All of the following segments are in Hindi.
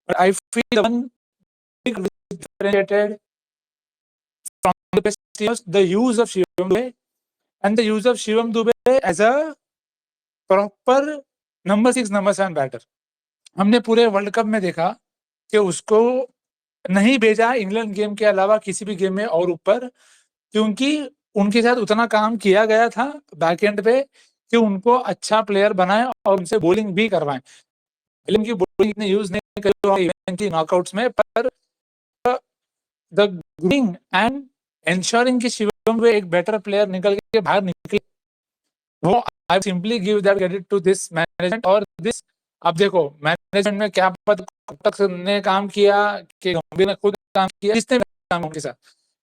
But I feel the one big differentiated from the best teams, the use of Shivam Dube and the use of Shivam Dube as a proper number 6 number 7 batter. हमने पूरे वर्ल्ड कप में देखा कि उसको नहीं भेजा इंग्लैंड गेम के अलावा किसी भी गेम में और ऊपर, क्योंकि उनके साथ उतना काम किया गया था बैक एंड पे कि उनको अच्छा प्लेयर बनाए और उनसे बॉलिंग भी करवाएं। की बॉलिंग इतने यूज नहीं करी इवेंटली नॉकआउट्स में, पर द ग्रूमिंग एंड एंश्योरिंग कि शिवम वे एक बेटर प्लेयर निकल के बाहर निकले, वो I simply give that credit to this management और दिस। अब देखो मैनेजमेंट में क्या पता कब तक ने काम किया कि गंभीर ने खुद काम किया, जिसने काम उनके साथ,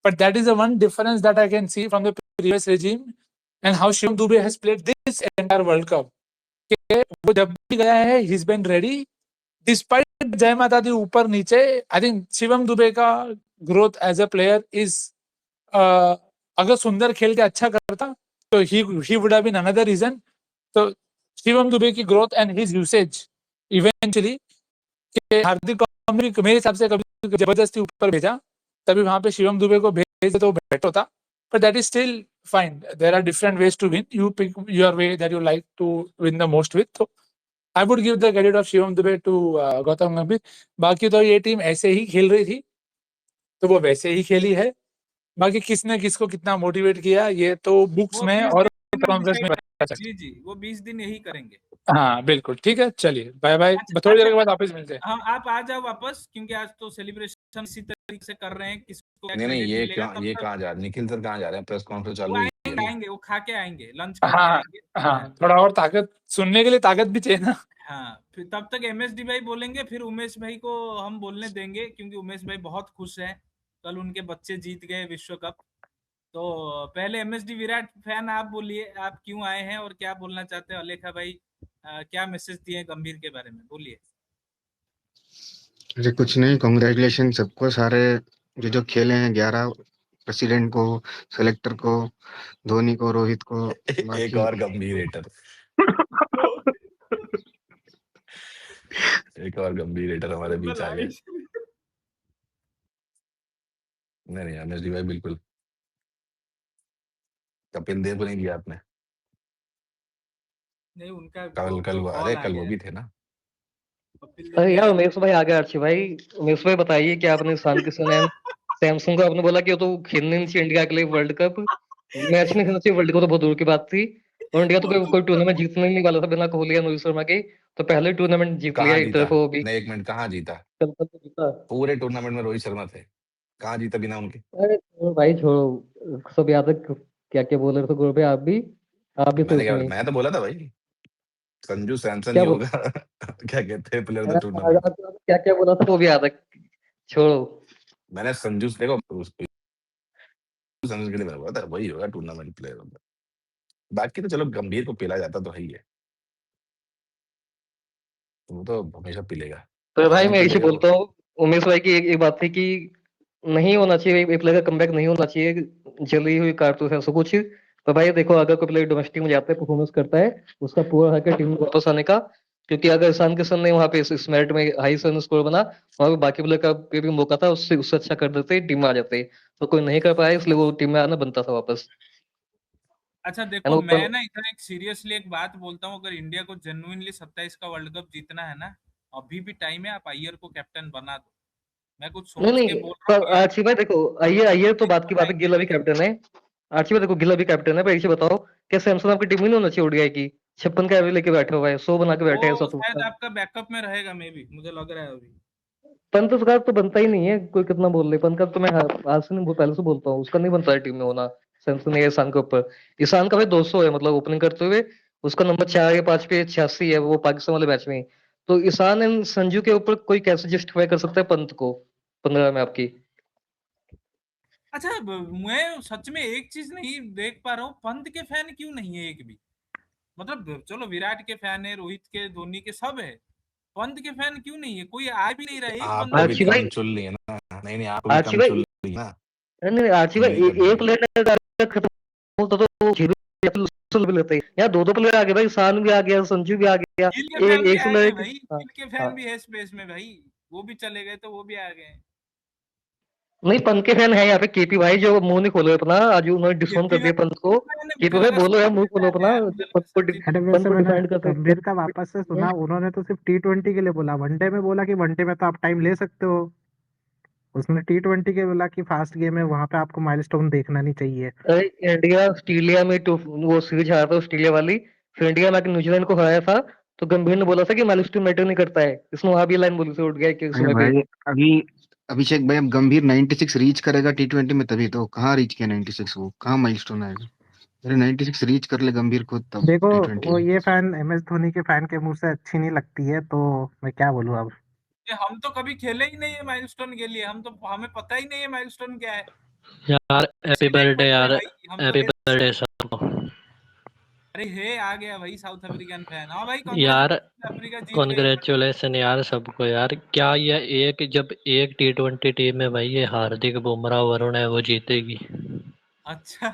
but that is the one difference that I can see from the previous regime and how Shivam Dube has played this entire World Cup. कि वो जब भी गया है he's been ready despite जय माता दी ऊपर नीचे। I think शिवम दुबे का growth as a player is, अगर सुंदर खेल के अच्छा करता तो he would have been another reason। तो शिवम दुबे की growth and his usage eventually Hardik Pandya ने मेरे हिसाब से कभी जबरदस्ती ऊपर भेजा, तभी वहां पे शिवम दुबे को भेज तो बेटर होता, but that is still fine. There are different ways to win. You pick your way that you like to win the most with. So I would give the credit of Shivam Dube to Gautam Gambhir। बाकी तो ये टीम ऐसे ही खेल रही थी तो वो वैसे ही खेली है, बाकी किसने किसको कितना मोटिवेट किया ये तो बुक्स में और कॉन्फ्रेंस में बता सकते। जी जी, वो 20 दिन यही करेंगे। हाँ बिल्कुल ठीक है, चलिए बाय बाय, थोड़ी देर के बाद वापस मिलते हैं। हाँ आप आ जाओ वापस, क्योंकि आज तो सेलिब्रेशन इसी तरीके से कर रहे हैं, किसको नहीं ये कहाँ जा रहे हैं, निखिल सर कहाँ जा रहे हैं, प्रेस कॉन्फ्रेंस चालू है, आएंगे वो खा के आएंगे, लंच करके हाँ आएंगे। हाँ, थोड़ा और ताकत, सुनने के लिए ताकत भी चाहिए ना। हाँ, फिर तब तक एमएसडी भाई बोलेंगे, फिर उमेश भाई को हम बोलने देंगे, क्योंकि उमेश भाई बहुत खुश हैं, कल उनके बच्चे जीत गए विश्व कप। तो पहले एमएसडी विराट फैन आप बोलिए, आप क्यों आए हैं और क्या बोलना चाहते हैं? अलेखा भाई क्या मैसेज दिए गंभीर के बारे में, बोलिए। अरे कुछ नहीं, कांग्रेचुलेशन सबको, सारे जो खेले हैं 11 प्रेसिडेंट को, सेलेक्टर को, धोनी को, रोहित को। एक और गंभीर हेटर एक और गंभीर हेटर हमारे बीच आ गए। नहीं एमएसडी भाई बिल्कुल, कपिल देव को नहीं दिया आपने? नहीं उनका कल वो भी थे ना। अरे यार उमेश भाई आ गए। अर्शी भाई, उमेश भाई बताइए कि आपने ईशान किशन एंड सैमसंग को आपने बोला कि वो तो खेलने नहीं चाहिए इंडिया के लिए वर्ल्ड कप, मैच नहीं खेलना चाहिए वर्ल्ड कप, तो बहुत दूर की बात थी। और इंडिया तो कोई टूर्नामेंट जीतने नहीं वाला था बिना कोहली या रोहित शर्मा के, तो पहले टूर्नामेंट जीत लिया एक तरफ वो भी। नहीं एक मिनट, कहाँ जीता? जीता पूरे टूर्नामेंट में रोहित शर्मा थे, कहाँ जीता बिना उनके? अरे भाई छोड़ो, सब याद है क्या क्या बोल रहे थे गुरु भाई, आप भी मैं तो बोला था भाई संजू सैमसन ही होगा क्या कहते हैं प्लेयर ऑफ द टूर्नामेंट, क्या क्या बोला था वो भी याद है, छोड़ो। मैंने संजू देखो संजू के लिए बोला था वही होगा टूर्नामेंट प्लेयर ऑफ द, बाकी तो चलो गंभीर को पिला जाता तो है ही है, वो तो हमेशा पिलेगा। तो भाई मैं ऐसे बोलता हूँ, उमेश भाई की एक बात थी कि नहीं होना चाहिए एक प्लेयर का कमबैक, नहीं होना चाहिए, जली हुई कारतूस है सब कुछ। तो भाई देखो अगर कोई प्लेयर डोमेस्टिक में जाता है परफॉर्मेंस करता है, उसका पूरा हक है टीम में वापस आने का, क्योंकि अगर ईशान किशन ने वहाँ पे इस मैरिट में हाई रन स्कोर बना, वहाँ पे बाकी प्लेयर का भी मौका था, उससे अच्छा कर देते टीम में आ जाते, तो कोई नहीं कर पाया, इसलिए वो टीम में आना बनता था वापस। अच्छा देखो मैं ना इधर एक सीरियसली एक बात बोलता हूँ, अगर इंडिया को जेन्युइनली 27 का वर्ल्ड कप जीतना है ना, अभी भी टाइम है, आप अय्यर को कैप्टन बना दो। मैं कुछ सोच के बोल रहा हूँ। आरसी भाई देखो अय्यर तो बात की बात है, गिल अभी कैप्टन है। आरसी भाई देखो गिल अभी कैप्टन है, पर एक बताओ क्या सैमसन आपकी टीम में नहीं होना चाहिए ओडीआई की? 56 का एवरेज लेके बैठे हुआ है, 100 बना के बैठे हैं। शायद आपका बैकअप में रहेगा, मे भी मुझे लग रहा है अभी। पंत उसका तो बनता ही नहीं है, कोई कितना बोल ले, पंत का तो मैं आज से नहीं पहले से बोलता हूँ, उसका नहीं बनता है टीम में होना सैमसन या ईशान के ऊपर। ईशान का भाई 200 है, मतलब ओपनिंग करते हुए उसका नंबर 4 या 5 पे 86 है वो पाकिस्तान वाले मैच में। तो ईशान एंड संजू के ऊपर कोई कैसे जस्टिफाई कर सकता है पंत को 15 में आपकी? अच्छा मैं सच में एक चीज नहीं देख पा रहा हूँ, पंत के फैन क्यों नहीं है एक भी? मतलब चलो विराट के फैन है, रोहित के, धोनी के सब है, पंत के फैन क्यों नहीं है? कोई आ भी नहीं रहा है। आपको भी कम चुन लिया ना, नहीं आपको भी कम चुन लिया ना। नहीं आरसी भाई एक प्लेयर खत्म होता तो भी लेते हैं, यहाँ दो प्लेयर आ गए भाई, ईशान भी आ गया, संजू भी आ गया, एक प्लेयर भाई, गिल के फैन भी है स्पेस में भाई। वो भी चले गए तो वो भी आ गए। नहीं, पंत के फैन है यहाँ पे केपी भाई, जो मुंह नहीं खोलो अपना, आज उन्होंने डिसोन कर दिया पंत को। केपी भाई बोलो यार, मुंह खोलो अपना, जो पंत को अरे पंत वैसे को मैंने डिफेंड कर सकते गंभीर का वापस से सुना, उन्होंने तो सिर्फ T20 के लिए बोला, वनडे में बोला कि वनडे में तो आप टाइम ले सकते हो। उसने T20 के बोला कि फास्ट गेम है, वहां पे आपको माइलस्टोन देखना नहीं चाहिए। अरे इंडिया ऑस्ट्रेलिया में तो वो सीरीज हारा था ऑस्ट्रेलिया वाली, फिर इंडिया में आके न्यूजीलैंड को हराया था, तो गंभीर ने बोला था कि माइलस्टोन मैटर नहीं करता है, इसने वहां भी लाइन बोली से उठ गया कि अरे समय पे। भाई, अभी अभिषेक भाई, अब गंभीर 96 रीच करेगा T20 में, तभी तो। कहाँ रीच किया 96? वो कहाँ माइलस्टोन आएगा? अरे 96 रीच कर ले गंभीर खुद, तब देखो, T20 वो में। ये फैन MS धोनी के फैन के मुंह से अच्छी नहीं लगती है, तो मैं क्या बोलूं अब। ये हम तो कभी खेले ही नहीं है माइलस्टोन के लिए, हम तो हमें पता ही नहीं है माइलस्टोन क्या है। यार हैप्पी नहीं बर्थडे पढ़ते यार, भाई हम तो हैप्पी ये। बर्थडे सबको अरे हे आ गया भाई साउथ अफ्रीकन फैन। हाँ भाई यार, कांग्रेचुलेशन, अफ्रीका जीत गई। कॉन्ग्रेचुलेसन यार सबको यार। क्या ये एक जब एक T20 टीम में भाई ये हार्दिक बुमराह वरुण है वो जीतेगी। अच्छा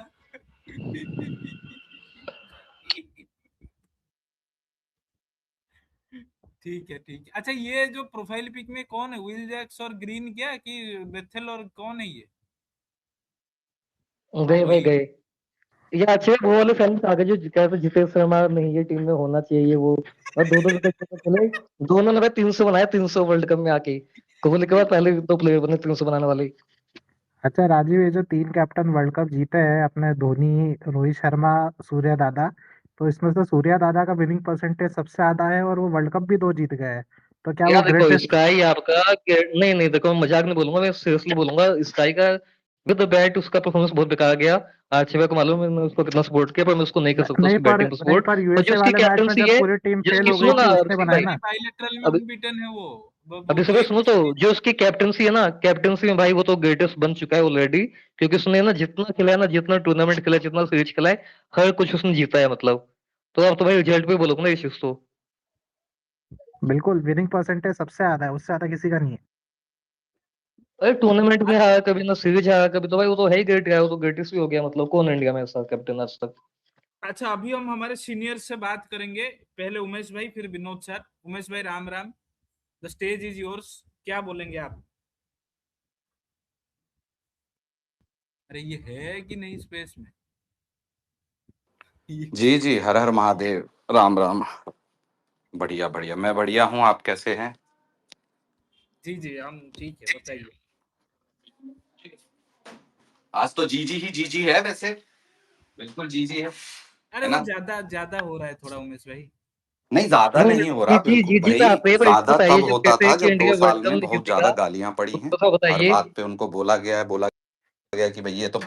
ठीक है ठीक है। अच्छा ये जो प्रोफाइल पिक में कौन है, विल जैक्स और ग्रीन क्या कि बेथेल और कौन है ये? हाँ गए भाई वही। गए। ये अच्छे वो वाले फैन आ गए जो कहते जितेश शर्मा नहीं ये टीम में होना चाहिए वो, और दो दो विकेट चले। दोनों ने भाई 300 बनाया, 300 वर्ल्ड कप में आके। कोहली के बाद पहले दो प्लेयर बने 300 बनाने वाले। अच्छा राजीव, ये जो 3 कैप्टन वर्ल्ड कप जीते हैं अपने, धोनी, रोहित शर्मा, सूर्या दादा, तो इसमें से सूर्या दादा का विनिंग परसेंटेज सबसे ज्यादा है और वो वर्ल्ड कप भी 2 जीत गए हैं, तो क्या वो यार देखो ग्रेटेस्ट? स्काई आपका नहीं नहीं, देखो मैं मजाक नहीं बोलूंगा, मैं सीरियसली बोलूंगा। स्काई का विद द बैट उसका परफॉर्मेंस बहुत बेकार गया। आरसीबी को मालूम है, मैं उसको कितना सपोर्ट किया, पर मैं उसको नहीं कर सकता नहीं उसकी पर बैटिंग को नहीं सपोर्ट। पर और जो यूएसए उसकी वाले मैच में कैप्टनसी जब है, पूरी टीम जो फेल उसकी हो गई सुनो ना थी, उसने बनाया अभिषेक ना। बायलैटरल में भाई, अनबीटन है वो। अभी वो सुबह एक सुनो तो, जो उसकी कैप्टनसी है ना, कैप्टनसी में भाई वो तो ग्रेटेस्ट बन चुका है ऑलरेडी। क्योंकि उसने ना जितना खेला है ना, जितना टूर्नामेंट खेला है, जितना सीरीज खेला है, हर कुछ उसने जीता है मतलब। तो अब तो भाई रिजल्ट पे बोलोगे ना ये चीज तो। बिल्कुल, विनिंग परसेंटेज सबसे ज्यादा है, उससे ज्यादा किसी का नहीं है। अरे टूर्नामेंट में हारा कभी ना, सीरीज हारा कभी, तो भाई वो तो है ही ग्रेट है, वो तो ग्रेटेस्ट भी हो गया मतलब। कौन है इंडिया में ऐसा कैप्टन आज तक? अच्छा अभी हम हमारे सीनियर से बात करेंगे। पहले उमेश भाई फिर विनोद सर। उमेश भाई Ram Ram, the stage is yours. क्या बोलेंगे आप? अरे ये है कि नहीं स्पेस में? जी जी, हर हर महादेव, राम राम। बढ़िया बढ़िया, मैं बढ़िया हूँ, आप कैसे हैं? जी जी हम ठीक है, बताइए। आज तो जीजी ही जीजी है वैसे, बिल्कुल जीजी है अरे वो ना? ज्यादा ज्यादा हो रहा है थोड़ा उमेश भाई। नहीं, ज्यादा नहीं नहीं हो रहा, जी जी बिल्कुल जी जी पे भाई। आते हैं, पर इसको ज्यादा बताइए तब जो होता कहते था हैं कि जब इंडिया 2 साल वर्ल्ड कप में नहीं बहुत ज्यादा जीतेगा, गालियां पड़ी हैं। उसको तो हर बताइए। बात पे उनको बोला गया कि भाई ये तो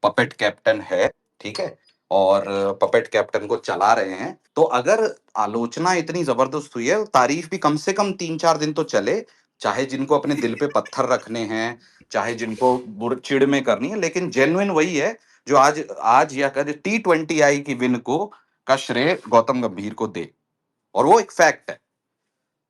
पपेट कैप्टन है, ठीक है, और पपेट कैप्टन को चला रहे हैं। तो अगर आलोचना इतनी जबरदस्त हुई है, तारीफ भी कम से कम 3-4 दिन तो चले। चाहे जिनको अपने दिल पे पत्थर रखने हैं, चाहे जिनको चिड़ में करनी है, लेकिन जेन्युइन वही है जो आज आज या कल T20 की विन को का श्रेय गौतम गंभीर को दे। और वो एक फैक्ट है।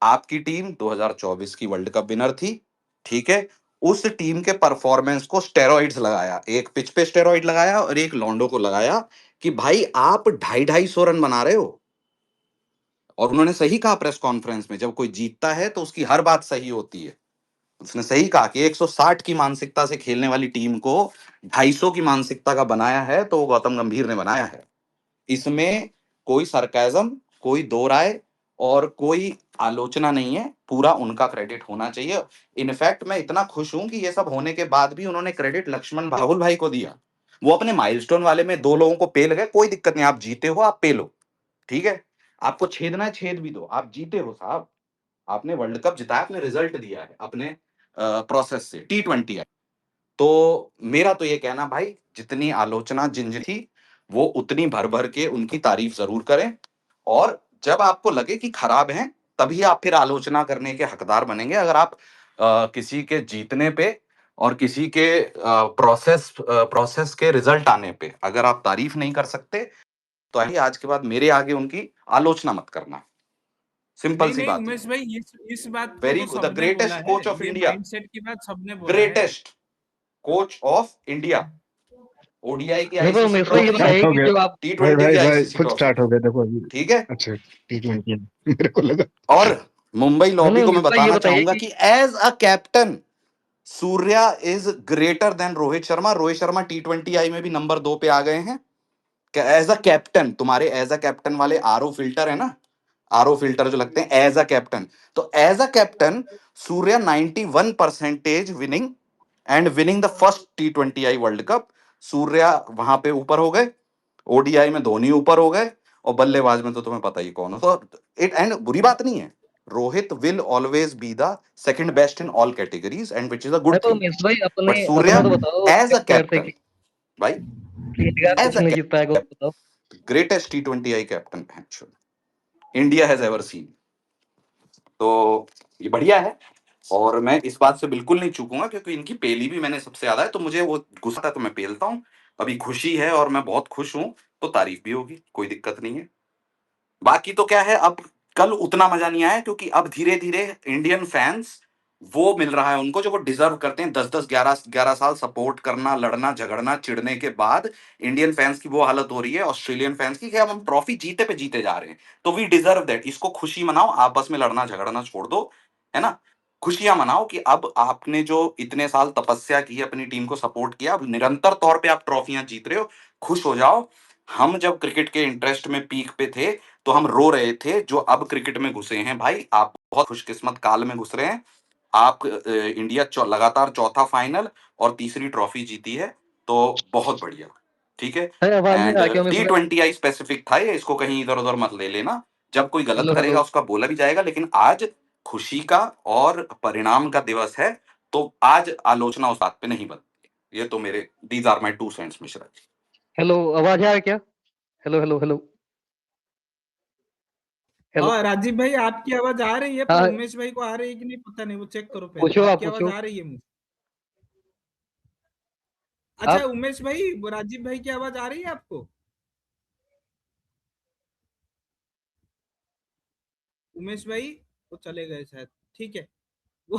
आपकी टीम 2024 की वर्ल्ड कप विनर थी, ठीक है। उस टीम के परफॉर्मेंस को स्टेरॉइड्स लगाया, एक पिच पे स्टेरॉइड लगाया और एक लॉन्डो को लगाया कि भाई आप 250-250 रन बना रहे हो। और उन्होंने सही कहा प्रेस कॉन्फ्रेंस में, जब कोई जीतता है तो उसकी हर बात सही होती है। उसने सही कहा कि 160 की मानसिकता से खेलने वाली टीम को 250 की मानसिकता का बनाया है, तो वो गौतम गंभीर ने बनाया है। इसमें कोई सरकाजम, कोई दो राय और कोई आलोचना नहीं है, पूरा उनका क्रेडिट होना चाहिए। इनफैक्ट मैं इतना खुश हूं कि ये सब होने के बाद भी उन्होंने क्रेडिट लक्ष्मण राहुल भाई को दिया। वो अपने माइलस्टोन वाले में 2 लोगों को पेल गए, कोई दिक्कत नहीं, आप जीते हो, आप पेलो, ठीक है। आपको छेदना है छेद भी दो, आप जीते हो साहब। आपने वर्ल्ड कप जिताया, आपने रिजल्ट दिया है अपने प्रोसेस से T20। तो मेरा तो ये कहना भाई, जितनी आलोचना जिन जिन थी, वो उतनी भर भर के उनकी तारीफ जरूर करें। और जब आपको लगे कि खराब हैं, तभी आप फिर आलोचना करने के हकदार बनेंगे। अगर आप किसी के जीतने पे और किसी के प्रोसेस के रिजल्ट आने पे अगर आप तारीफ नहीं कर सकते, तो आज के बाद मेरे आगे उनकी आलोचना मत करना। सिंपल नहीं सी नहीं बात है। उमेश भाई, इस बात को वेरी तो गुड, द सबने बोला ग्रेटेस्ट है, कोच ऑफ ये इंडिया, माइंडसेट की बात सबने बोला है। Greatest coach of India, ODI की नहीं पर आईसीसी उमेश भाई ये ट्रॉफी, स्टार्ट बताइए हो कि गया। जो आप T20 की भाई आईसीसी खुद ट्रॉफी, स्टार्ट हो गया, देखो अभी। ठीक है। अच्छा T20 मेरे को लगा। और मुंबई लॉबी नहीं को मैं उमेश भाई ये बताना बताइए चाहूंगा कि कि as a captain Surya is greater than Rohit Sharma. Rohit Sharma T20I में भी नंबर 2 पे आ गए हैं। एज अ कैप्टन, तुम्हारे एज अ कैप्टन वाले आरओ फिल्टर है ना, आरओ फिल्टर जो लगते हैं एज अ कैप्टन, तो as a captain Surya 91% winning and winning the first T20I world cup. Surya वहां पे ऊपर हो गए, ओडीआई में धोनी ऊपर हो गए, और बल्लेबाज में तो तुम्हें पता ही कौन है। तो इट एंड बुरी बात नहीं है, Rohit will always be the second best in all categories and which is a good अरे तो थिंग। उमेश भाई बट अपने सूर्या अपना तो बताओ एज अ प्लेयर थे कैप्टन भाई, कि इंडिया एज कुछ अ नहीं जीत पाएगा वो बताओ। Greatest T20I captain India has ever seen. तो ये बढ़िया है, और मैं इस बात से बिल्कुल नहीं चूकूंगा, क्योंकि इनकी पेली भी मैंने सबसे ज्यादा है, तो मुझे वो गुस्सा था तो मैं पेलता हूँ। अभी खुशी है और मैं बहुत खुश हूं, तो तारीफ भी होगी, कोई दिक्कत नहीं है। बाकी तो क्या है, अब कल उतना मजा नहीं आया, क्योंकि अब धीरे धीरे इंडियन फैंस वो मिल रहा है उनको जो वो डिजर्व करते हैं। 10-10 11-11 साल सपोर्ट करना, लड़ना झगड़ना चिढ़ने के बाद इंडियन फैंस की वो हालत हो रही है, ऑस्ट्रेलियन फैंस की, कि अब हम ट्रॉफी जीते पे जीते जा रहे हैं, तो वी डिजर्व दैट। इसको खुशी मनाओ, आपस में लड़ना झगड़ना छोड़ दो, है ना। खुशियां मनाओ कि अब आपने जो इतने साल तपस्या की, अपनी टीम को सपोर्ट किया, अब निरंतर तौर पे आप ट्रॉफियां जीत रहे हो, खुश हो जाओ। हम जब क्रिकेट के इंटरेस्ट में पीक पे थे, तो हम रो रहे थे। जो अब क्रिकेट में घुसे हैं भाई, आप बहुत खुशकिस्मत काल में घुस रहे हैं। आप इंडिया लगातार चौथा फाइनल और तीसरी ट्रॉफी जीती है, तो बहुत बढ़िया, ठीक है। अरे आवाज नहीं एंड आ रहा क्या उमेश भाई? T20I स्पेसिफिक था ये, इसको कहीं इधर उधर मत ले लेना। जब कोई गलत हेलो हेलो। करेगा उसका बोला भी जाएगा, लेकिन आज खुशी का और परिणाम का दिवस है, तो आज आलोचना उस बात पे नहीं बनती। ये तो मेरे these are my 2 cents Mishra ji. Hello आवाज आ रहा है क्या? Hello hello hello hello. हाँ राजीव भाई, आपकी आवाज आ रही है, पर हाँ उमेश भाई को आ रही है कि नहीं पता नहीं, वो चेक करो पहले। पूछो, आप आपकी आवाज पूछो। आ रही है मुझे। अच्छा आप उमेश भाई, वो राजीव भाई की आवाज आ रही है आपको? उमेश भाई वो चले गए शायद, ठीक है वो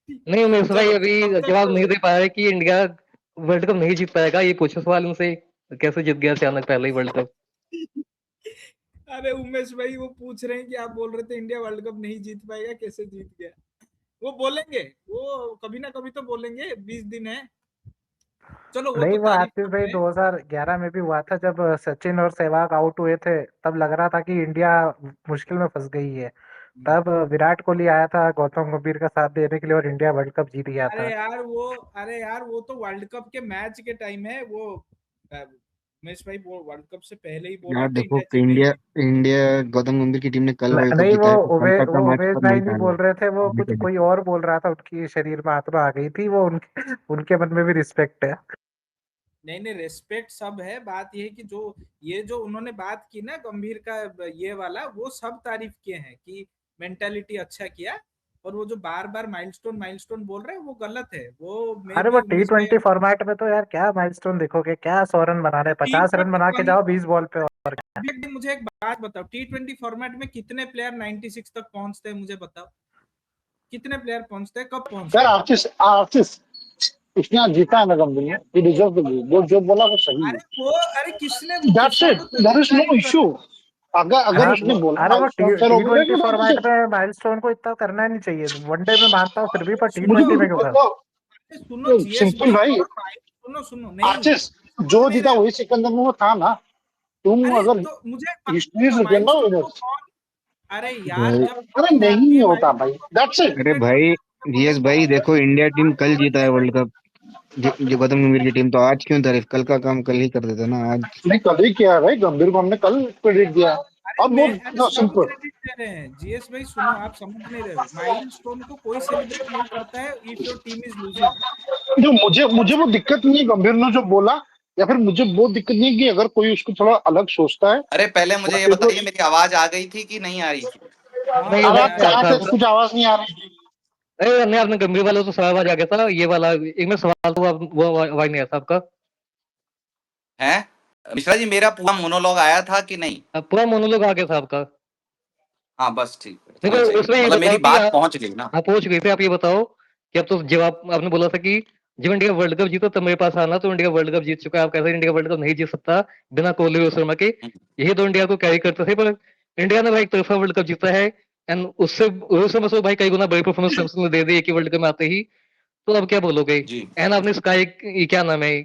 नहीं उमेश भाई चलो अभी तब जवाब तक। नहीं दे पा रहे कि इंडिया वर्ल्ड कप नहीं जीत पाएगा। ये पूछो सवाल उनसे, कैसे जीत गया अचानक पहले ही वर्ल्ड कप। अरे उमेश भाई वो पूछ रहे हैं कि आप बोल रहे थे इंडिया वर्ल्ड कप नहीं जीत पाएगा, कैसे जीत गया। वो बोलेंगे, वो कभी ना कभी तो बोलेंगे, 20 दिन है। चलो वो नहीं, तो वो तारीफ आतिश कर भाई रहे हैं। 2011 में भी हुआ था, जब सचिन और सहवाग आउट हुए थे। तब लग रहा था कि इंडिया मुश्किल में फंस गई है। तब विराट कोहली आया था गौतम गंभीर का साथ देने के लिए, और इंडिया वर्ल्ड कप जीत गया अरे था। यार वो अरे यार वो तो वर्ल्ड कप के मैच के टाइम है वो। उमेश भाई वो वर्ल्ड कप से पहले ही बोल यार रहे थे देखो इंडिया कि जीतेगी। इंडिया इंडिया गौतम गंभीर की टीम ने कल वर्ल्ड कप नहीं, जीता है, तो कल तक का वो मैच उमेश खत्म भाई नहीं नहीं था बोल रहे थे, वो अभी कुछ के लिए। कोई और बोल रहा था। उनकी शरीर में आत्मा आ गई थी, वो उनके उनके मन में भी रिस्पेक्ट है। नहीं नहीं, रेस्पेक्ट सब है। बात ये है कि जो ये जो उन्होंने बात की ना गंभीर का, ये वाला वो सब तारीफ किए हैं कि मेंटालिटी अच्छा किया। और वो जो बार बार माइलस्टोन माइलस्टोन बोल रहे हैं वो गलत है। वो मे अरे भी वो उमेश भाई T20 फॉर्मेट में तो यार क्या माइलस्टोन देखोगे, क्या 100 रन बनाने, टी 50 रन ट्वेंटी बना के जाओ 20 बॉल पे। और क्या। मुझे एक बात बताओ, T20 फॉर्मेट में कितने प्लेयर 96 तक पहुंचते हैं, मुझे बताओ। कितने प्लेयर पहुंचते हैं, कब यार पहुंचते हैं? आर्टिस्ट आर्टिस्ट इसने आज जीता है ना गंभीर ने, ये डिजर्व टू बी, वो जो बोला वो सही है। अरे किसने वो दैट्स किसने इट, वो देयर इज नो तारीफ कर इशू। रहे हैं? अगर अगर हाँ उसने बोला अरे वो माइलस्टोन, चलो T20 बोलेंगे ना फॉर्मेट मुझे। में माइलस्टोन को इतना करना नहीं चाहिए। वनडे में मानता हूँ फिर भी, पर मुझे T20 में क्यों कर। देखो, अरे सुनो जीएस सिंपल भाई, भाई, और सुनो सुनो, नहीं आर्टिस्ट समझ जो नहीं जीता रहे वही हो। सिकंदर में वो था ना। तुम अरे अगर तो मुझे एक बात हिस्ट्री बताओ, से देखना माइलस्टोन को उधर, कौन। अरे यार भाई जब अरे टीम आती नहीं है होता भाई, माइलस्टोन को कौन दैट्स इट। अरे सेलिब्रेट भाई, करता है, मुझे यस भाई, बताओ। देखो इंडिया टीम कल समझ जीता है नहीं रहे वर्ल्ड हो। कप। जो गौतम गंभीर की टीम, तो आज क्यों तारीफ? कल का काम कल ही कर देते ना आज। नहीं कल ही किया है भाई, गंभीर को हमने कल प्रेडिक्ट दिया है। अरे अब वो अरे ना सब सिंपल, क्रेडिट दे रहे हैं जीएस भाई, सुनो आप समझ नहीं रहे हो। माइलस्टोन को कोई सेलिब्रेट नहीं करता है if your team is losing. जो मुझे कौन मुझे वो सेलिब्रेट दिक्कत नहीं करता है गंभीर ने जो बोला, या फिर मुझे वो दिक्कत नहीं है कि अगर कोई उसको थोड़ा अलग सोचता है। अरे पहले मुझे ये वैसे तो बताइए, मेरी आवाज आ गई थी कि नहीं आ रही थी? है? हाँ नहीं अभी आवाज आवाज आ नहीं आ रही कहाँ रहा था से आपका। कुछ आवाज नहीं आ रही। अरे नहीं, आपने गंभीर वाला तो सवाल आवाज आ गया था, ये वाला एक में सवाल तो वो आवाज नहीं आया था आपका। हैं मिश्रा जी, मेरा पूरा मोनोलॉग आया था कि नहीं? अब पूरा मोनोलॉग आ गया था आपका। हाँ बस ठीक है, नहीं इतना तो चाहिए था, उसमें ये मतलब बताओ मेरी कि बात पहुंच गई ना। आप पहुंच गए थे। आप ये बताओ कि अब तो जवाब आपने बोला था कि जब इंडिया वर्ल्ड कप जीता तब मेरे पास आना, तो इंडिया वर्ल्ड कप जीत चुका है। आप कैसे इंडिया वर्ल्ड कप नहीं जीत सकता बिना कोहली और शर्मा के? यही तो इंडिया को कैरी करते थे, पर इंडिया ने भाई एक तरफा वर्ल्ड कप जीता है। एंड उससे मतलब भाई कई गुना बड़ी परफॉर्मेंस सैमसंग ने दे दी एक ही वर्ल्ड कप में आते ही, तो अब क्या बोलोगे? जी एंड आपने स्काई, ये क्या नाम है,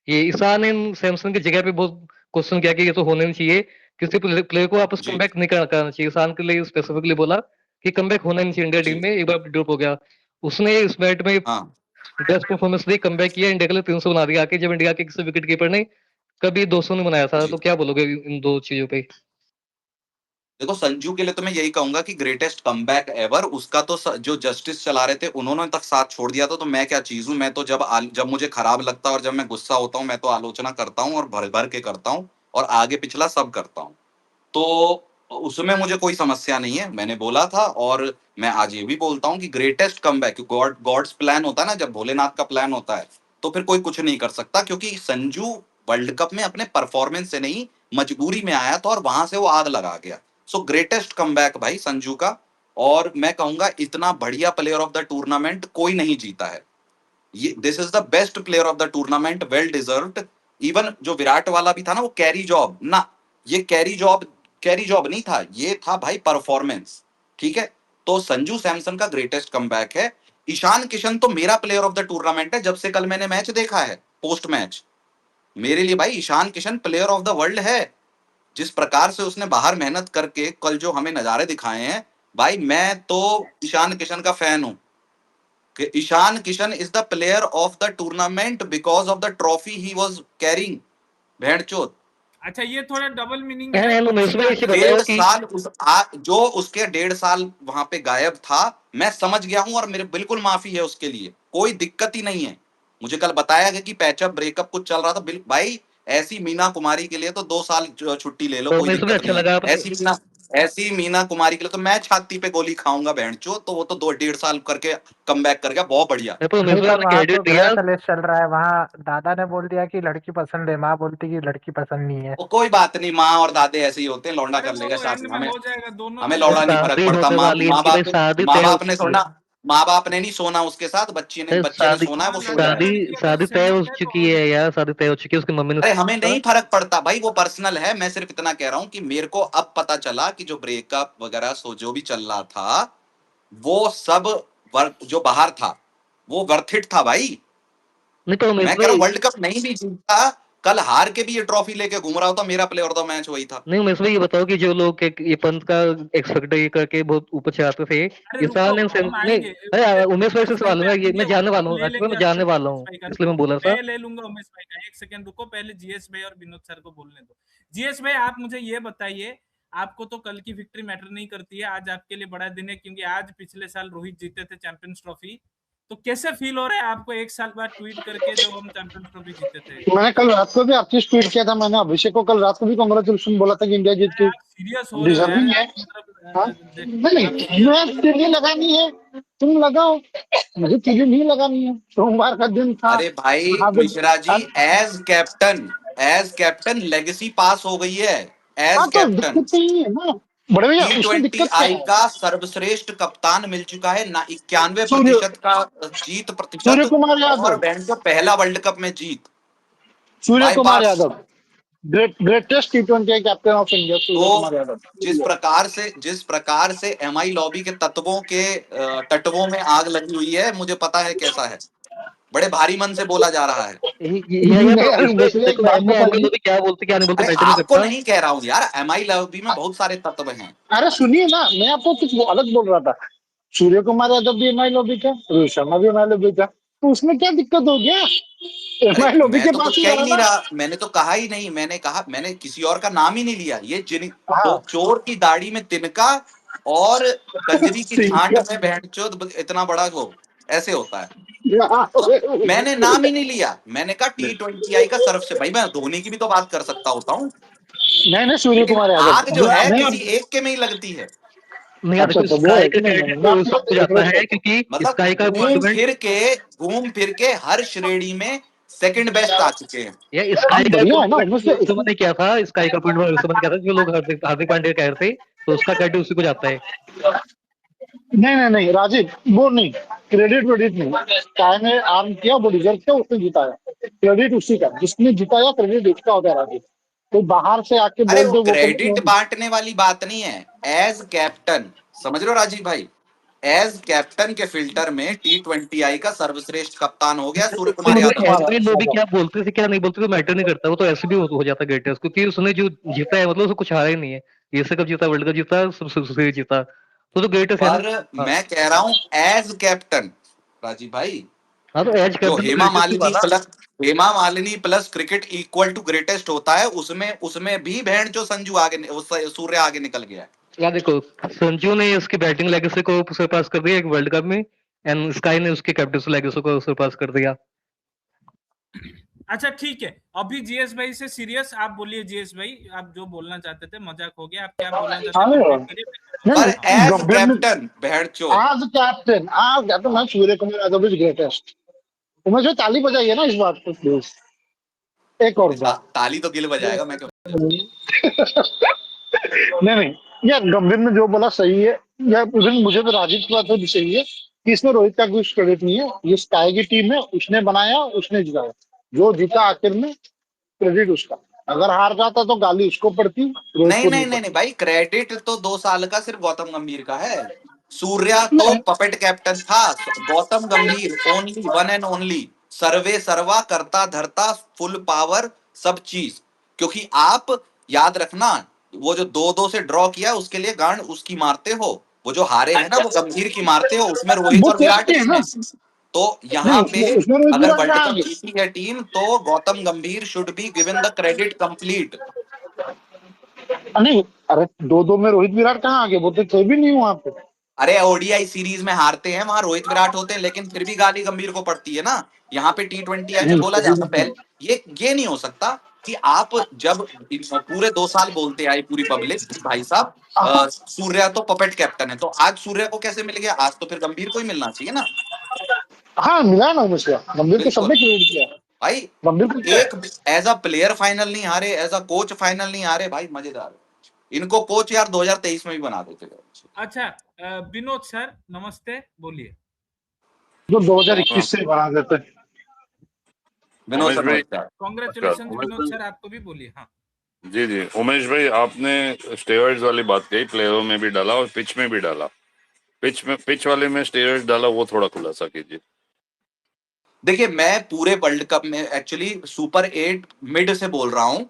ये ईशान ने सैमसंग की जगह पे बहुत क्वेश्चन किया कि ये तो होने नहीं चाहिए, किसी प्लेयर को वापस जी कमबैक नहीं करना चाहिए। ईशान के लिए स्पेसिफिकली बोला कि कमबैक होना नहीं चाहिए इंडिया जी टीम में, एक बार ड्रॉप हो गया। उसने इस मैच में हाँ बेस्ट परफॉर्मेंस दी, कमबैक किया, इंडिया के लिए 300 बना दिया आके, जब इंडिया के किसी विकेट कीपर ने कभी 200 नहीं बनाया था। जी। तो क्या बोलोगे इन दो चीजों पे? देखो संजू के लिए तो मैं यही कहूंगा कि ग्रेटेस्ट कमबैक एवर, उसका तो जो जस्टिस चला रहे थे उन्होंने तक साथ छोड़ दिया था, तो मैं क्या चीज हूं। मैं तो जब मुझे खराब लगता है और जब मैं गुस्सा होता हूं, मैं तो आलोचना करता हूं और भर भर के करता हूं और आगे पिछला सब करता हूं। तो उसमें मुझे कोई समस्या नहीं है, मैंने बोला था और मैं आज ये भी बोलता हूँ कि ग्रेटेस्ट कमबैक, गॉड्स प्लान होता है ना, जब भोलेनाथ का प्लान होता है तो फिर कोई कुछ नहीं कर सकता, क्योंकि संजू वर्ल्ड कप में अपने परफॉर्मेंस से नहीं मजबूरी में आया था और वहां से वो आग लगा गया। सो ग्रेटेस्ट कमबैक भाई संजू का। और मैं कहूंगा इतना बढ़िया प्लेयर ऑफ द टूर्नामेंट कोई नहीं जीता है। ये this is the best player of the tournament, well deserved. Even जो विराट वाला भी था ना, वो कैरी जॉब ना, ये कैरी जॉब नहीं था, ये था भाई परफॉर्मेंस। ठीक है, तो संजू सैमसन का ग्रेटेस्ट कमबैक है। ईशान किशन तो मेरा प्लेयर ऑफ द टूर्नामेंट है, जब से कल मैंने मैच देखा है पोस्ट मैच, मेरे लिए भाई Ishan Kishan player of the world है। जिस प्रकार से उसने बाहर मेहनत करके कल जो हमें नजारे दिखाए हैं, भाई मैं तो ईशान किशन का फैन हूं कि Ishan Kishan is the player of the tournament because of the trophy he was carrying. भेड़चोद, अच्छा, ये थोड़ा डबल मीनिंग है, एंड अच्छी उमेश भाई बात इसे है। बताओ कि जो उसके 1.5 साल वहां पे गायब था, मैं समझ गया हूं और मेरे बिल्कुल माफी है उसके लिए, कोई दिक्कत ही नहीं है। मुझे कल बताया गया कि पैचअप ब्रेकअप कुछ चल रहा था, भाई ऐसी मीना कुमारी के लिए तो 2 साल छुट्टी ले लो, तो कोई उमेश भाई दिक्कत अच्छा नहीं है। लगा आपने? ऐसी मीना कुमारी के लिए तो मैं छाती पे गोली खाऊंगा बहनचो, तो वो तो 2 1.5 साल करके कम बैक कर गया, बहुत बढ़िया। पर उमेश नहीं, भाई पर आपने वहाँ तो क्रेडिट दिया। गलत कलेश चल रहा है। वहाँ दादा ने बोल दिया कि लड़की पसंद है, माँ बोलती कि लड़की पसंद नहीं है। वो कोई बात नहीं, माँ और दादे ऐसे ही होते हैं, लौंडा अरे कर लेगा वो एंड शादी, में हमें हो जाएगा, दोनों हमें तरफ तो लौड़ा से। नहीं फर्क शादी पड़ता। होने वाली है माँ इनकी भाई, बाप शादी माँ तय हो बाप ने चुकी है। सोना, माँ बाप ने नहीं सोना उसके साथ, बच्चे ने शादी सोना है, वो हाँ, सो लड़का जाए। लड़की अगर शादी तय हो सेलेक्ट है तो चुकी हो है जाएगा। यार, शादी तय हो चुकी है, उसकी मम्मी ने अरे हमें कहा। नहीं फर्क पड़ता भाई, वो पर्सनल है। मैं सिर्फ इतना कह रहा हूँ कि मेरे को अब पता चला कि जो ब्रेकअप वगैरह सो जो भी चल रहा था, वो सब जो बाहर था वो वर्थिट था भाई। नहीं तो उमेश मैं कह रहा भाई, हूँ वर्ल्ड कप नहीं भी जीता, कल हार के भी ये ट्रॉफी लेके घूम रहा होता, मेरा प्लेयर ऑफ द मैच वही था। नहीं उमेश भाई ये बताओ कि जो लोग ये पंत का एक्सपेक्ट ये करके बहुत ऊपर चढ़ाते थे, अरे रुको, ईशान ने हम नहीं। आएंगे अरे उमेश भाई से उमेश भाई सवाल पे है, ये आएंगे, मैं जानने वाला हम हूँ ले एक्चुअली, लेंगे मैं आपसे जानने वाला उमेश हूँ, भाई का। इसलिए रुको, मैं बोला था। मैं ले लूंगा उमेश भाई का, एक सेकंड रुको, पहले जीएस भाई और विनोद सर को बोलने दो। जीएस भाई, आप मुझे ये बताइए, आपको तो कल की विक्ट्री मैटर नहीं करती है, आज आपके लिए बड़ा दिन है, क्योंकि आज पिछले साल रोहित जीते थे चैंपियंस ट्रॉफी। तो कैसे फील हो रहा है आपको 1 साल बाद ट्वीट करके जब हम चैंपियंस ट्रॉफी जीते थे? मैंने कल रात को भी आपकी ट्वीट किया था, मैंने अभिषेक को कल रात को भी कांग्रेचुलेशन बोला था कि इंडिया जीत अरे गई, आप सीरियस हो रहे हो यार, डिजर्विंग है। आप मतलब हाँ नहीं आप नहीं, सीरियस मैं हो रहे हो। तुझे लगानी है, तुम लगाओ, मुझे तुझे नहीं लगानी है। सोमवार का दिन था, अरे भाई वहां पे Mishra ji, as captain legacy पास हो गई है। हाँ एज तो कैप्टन दिक्कत नहीं है ना बड़े भैया, उसमें T20 दिक्कत क्या आई है? का सर्वश्रेष्ठ कप्तान मिल चुका है ना, 91 सूर्य प्रतिशत का जीत सूर्य प्रतिशत, कुमार और यादव, बैंक का पहला वर्ल्ड कप में जीत सूर्य बाय कुमार पास। Yadav, greatest T20 captain of India Surya तो कुमार यादव। जिस प्रकार से एमआई लॉबी के तत्वों के तत्वों में आग लगी हुई है, मुझे पता है कैसा है, बड़े भारी मन से बोला जा रहा है। ये नहीं यार, उमेश भाई मुझे एक देखो, बात एमए एमए बताइए। लोग क्या बोलते क्या नहीं बोलते अरे मैटर नहीं आपको करता। नहीं कह रहा हूं यार, एमआई लॉबी में बहुत सारे तत्व हैं। अरे सुनिए ना, मैं आपको कुछ अलग बोल रहा था। सूर्य कुमार यादव भी एमआई लॉबी का, रोहित शर्मा भी एमआई लॉबी का, तो उसमें क्या दिक्कत हो गया? अरे एमआई लॉबी मैं के तो पास कुछ ही कह ही रहा नहीं ना। रहा, मैंने तो कहा ही नहीं, मैंने किसी और का नाम ही नहीं लिया। ये जिन तो हाँ चोर की दाढ़ी में तिनका और कंजरी की ठीक छांट है। में बहनचोद इतना बड़ा वो ऐसे होता है। हाँ, तो मैंने नाम ही नहीं लिया, मैंने कहा T20 आई का सर्व से, भाई मैं धोनी की भी तो बात कर सकता होता हूँ, नहीं नहीं, सूर्य लेकिन कुमार यादव आग जो है मैं किसी एक के में ही लगती है। नहीं यार अच्छा देखो, अच्छा, वो स्काई है का कि नहीं, नहीं, क्रेडिट नहीं, मैं तो आपकी बात सबको से जाता एग्री है, करता क्योंकि मतलब स्काई का अपॉइंटमेंट, घूम फिर के हर श्रेणी में सेकंड बेस्ट आ चुके हैं। या हूँ। हाँ स्काई का बढ़िया है ना अपॉइंटमेंट उनमें से। ऋषभ ने किया था, स्काई का अपॉइंटमेंट ऋषभ ने किया था, जो लोग हार्दिक हार्दिक पांड्या कह रहे थे, तो उसका क्रेडिट उसी को जाता है। नहीं नहीं नहीं राजीव, वो नहीं, क्रेडिट वेडिट नहीं, काय ने आर्म किया, वो डिजर्व किया, उसने जिताया, क्रेडिट उसी का, जिसने जिताया क्रेडिट उसका होता है राजीव। कोई बाहर से आके अरे बोल वो दो वो क्रेडिट बांटने वाली बात नहीं है। एज कैप्टन समझ रहे हो राजीव भाई, एज कैप्टन के फिल्टर में T20I का सर्वश्रेष्ठ कप्तान हो गया सूर्य तो कुमार मतलब यादव। ऐसे लोग भी क्या बोलते थे क्या नहीं बोलते थे मैटर नहीं करता, वो तो ऐसे भी हो जाता ग्रेटेस्ट, क्योंकि उसने जो जीता है मतलब उसको कुछ हारा ही नहीं है। एशिया कप जीता, वर्ल्ड कप जीता, सब सीरीज जीता, तो ग्रेटेस्ट है ना। पर हाँ मैं कह रहा हूं एज कैप्टन राजीव भाई, हाँ, तो एज जो कैप्टन तो ग्रेटेस्ट ही माना। Hema Malini plus cricket equal to greatest होता है, उसमें उसमें भी भेड़ जो संजू आगे, सूर्य आगे निकल गया है। यार देखो, संजू ने उसकी बैटिंग लेगेसी को सरपास कर दिया एक वर्ल्ड कप में, एंड स्काई ने उसकी कैप्टन लेगेसी को सरपास कर दिया। अच्छा ठीक है, अभी जीएस भाई से सीरियस आप बोलिए। जीएस भाई आप जो बोलना चाहते थे, मजाक हो गया, आप क्या बोलना चाहते हाँ हैं नहीं कंप्लीट करिए। पर नहीं, एज गंभीर ने कैप्टन भेड़ चो, आज कैप्टन मैं सूर्य कुमार यादव इज ग्रेटेस्ट। उमेश भाई ताली बजाइए ना इस बात पे प्लीज, एक और बार। ताली तो गिल बजाएगा, मैं क्यों नहीं यार, गंभीर ने जो बोला सही है यार। इवन मुझे तो राजीव की बात भी सही है कि इसमें रोहित का कुछ क्रेडिट नहीं है। ये स्काई की टीम है, उसने बनाया, उसने जिताया, जो जीता आखिर में क्रेडिट उसका। अगर हार जाता तो गाली उसको पड़ती, रोहित नहीं को नहीं नहीं नहीं नहीं पड़ती। भाई, क्रेडिट तो 2 साल का सिर्फ गौतम गंभीर का है। सूर्या तो नहीं, पपेट कैप्टन था, गौतम गंभीर ओनली वन एंड ओनली सर्वे सर्वा करता धरता फुल पावर सब चीज। क्योंकि आप याद रखना, वो जो 2-2 से ड्रॉ किया उसके लिए गांड उसकी मारते हो, वो जो हारे हैं ना वो गंभीर की मारते हो, उसमें रोहित वो और विराट कैप्टन है नहीं ना। है। तो नहीं, यहाँ पे उसमें रोहित अगर विराट वर्ल्ड कहाँ आ कप गए? जीती है टीम तो गौतम गंभीर should be given the credit complete. नहीं, अरे 2-2 में रोहित विराट कहाँ आ गए? वो तो थे भी नहीं वहां पे। अरे ओडीआई सीरीज में हारते हैं, वहां रोहित विराट होते हैं, लेकिन फिर भी गाली गंभीर को पड़ती है ना। यहाँ पे T20I में नहीं, बोला कभी जाता नहीं। पहले, ये नहीं हो सकता कि आप जब पूरे 2 साल बोलते आए पूरी पब्लिक कि भाई साहब सूर्या तो पपेट कैप्टन है, तो आज सूर्या को कैसे मिल गया? आज तो फिर गंभीर को ही मिलना चाहिए ना। हाँ, मिला ना उमेश का, गंभीर को सबने बिल्कुल क्रेडिट किया। भाई, गंभीर को क्या है? एक एज अ प्लेयर फाइनल नहीं हारे, एज अ कोच फाइनल नहीं हारे भाई, मजेदार। इनको कोच यार 2023 में भी बना देते थे। अच्छा विनोद सर नमस्ते, बोलिए। जो 2021 से बना देते हैं। विनोद उमेश सर भाई नमस्कार। कॉन्ग्रेचुलेशन उमेश विनोद भाई, सर, आपको भी बोलिए। हाँ जी जी उमेश भाई, आपने स्टेरॉइड्स वाली बात कही, प्लेयरों में भी डाला और पिच में भी डाला। पिच वाले में स्टेरॉइड्स डाला, वो थोड़ा खुलासा कीजिए। देखिए, मैं पूरे वर्ल्ड कप में एक्चुअली सुपर 8 मिड से बोल रहा हूं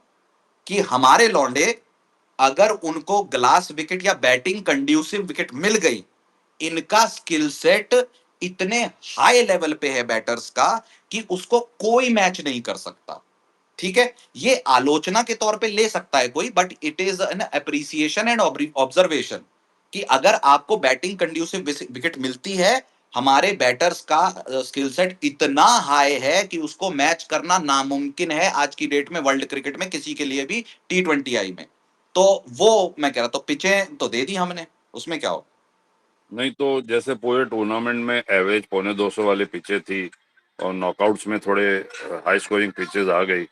कि हमारे लौंडे अगर उनको ग्लास विकेट या बैटिंग कंड्यूसिव विकेट मिल गई, इनका स्किल सेट इतने हाई लेवल पे है बैटर्स का कि उसको कोई मैच नहीं कर सकता। ठीक है, ये आलोचना के तौर पे ले सकता है कोई, but it is an appreciation and observation कि अगर आपको बैटिंग कंड्यूसिव विकेट मिलती है, हमारे बैटर्स का स्किल सेट इतना हाई है कि उसको मैच करना नामुमकिन है आज की डेट में वर्ल्ड क्रिकेट में किसी के लिए भी T20I में। तो वो मैं कह रहा, तो पिचें तो दे दी हमने, उसमें क्या हो। नहीं तो जैसे पूरे टूर्नामेंट में एवरेज 250 वाली पिचें थी और नॉकआउट्स में थोड़े हाई स्कोरिंग पिचेस आ गई,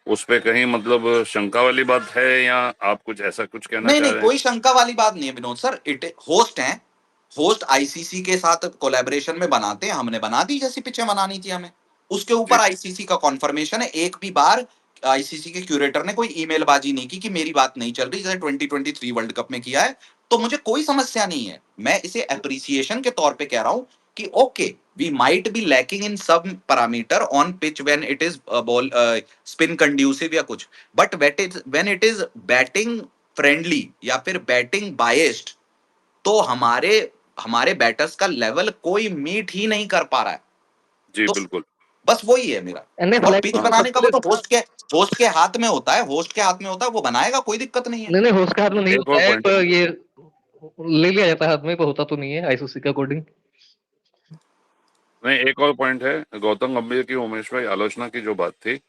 उस पे कहीं मतलब शंका वाली बात है, या आप कुछ ऐसा कुछ कहना नहीं चाह नहीं, रहे हैं? कोई शंका वाली बात नहीं है विनोद सर। इट होस्ट हैं, होस्ट आईसीसी के साथ कोलैबोरेशन में बनाते हैं, हमने बना दी जैसी पिचें बनानी थी हमें। उसके जी ऊपर आईसीसी का कॉन्फर्मेशन है। एक भी बार आईसीसी के क्यूरेटर ने कोई ईमेल बाजी नहीं की कि मेरी बात नहीं चल रही, जैसे 2023 वर्ल्ड कप में किया है। तो मुझे कोई समस्या नहीं है, मैं इसे अप्रिसिएशन के तौर पे कह रहा हूं कि okay, we might be lacking in some parameter on pitch when it is ball spin conducive या कुछ, but when it is batting friendly या फिर बैटिंग बायस्ड, तो हमारे हमारे बैटर्स का लेवल कोई मीट ही नहीं कर पा रहा है। जी तो बिल्कुल। बस वही है मेरा। एंड और लाइक पिच हाँ बनाने का वो तो होस्ट के हाथ में होता है, होस्ट के हाथ में होता है, वो बनाएगा, कोई दिक्कत नहीं है। नहीं नहीं, होस्ट के हाथ में नहीं एक और होता है, पॉइंट, पर ये ले लिया जाता है हाथ में, पर होता तो नहीं है आईसीसी के अकॉर्डिंग। नहीं एक और पॉइंट है, गौतम गंभीर की उमेश भाई आलोचना की जो बात थी,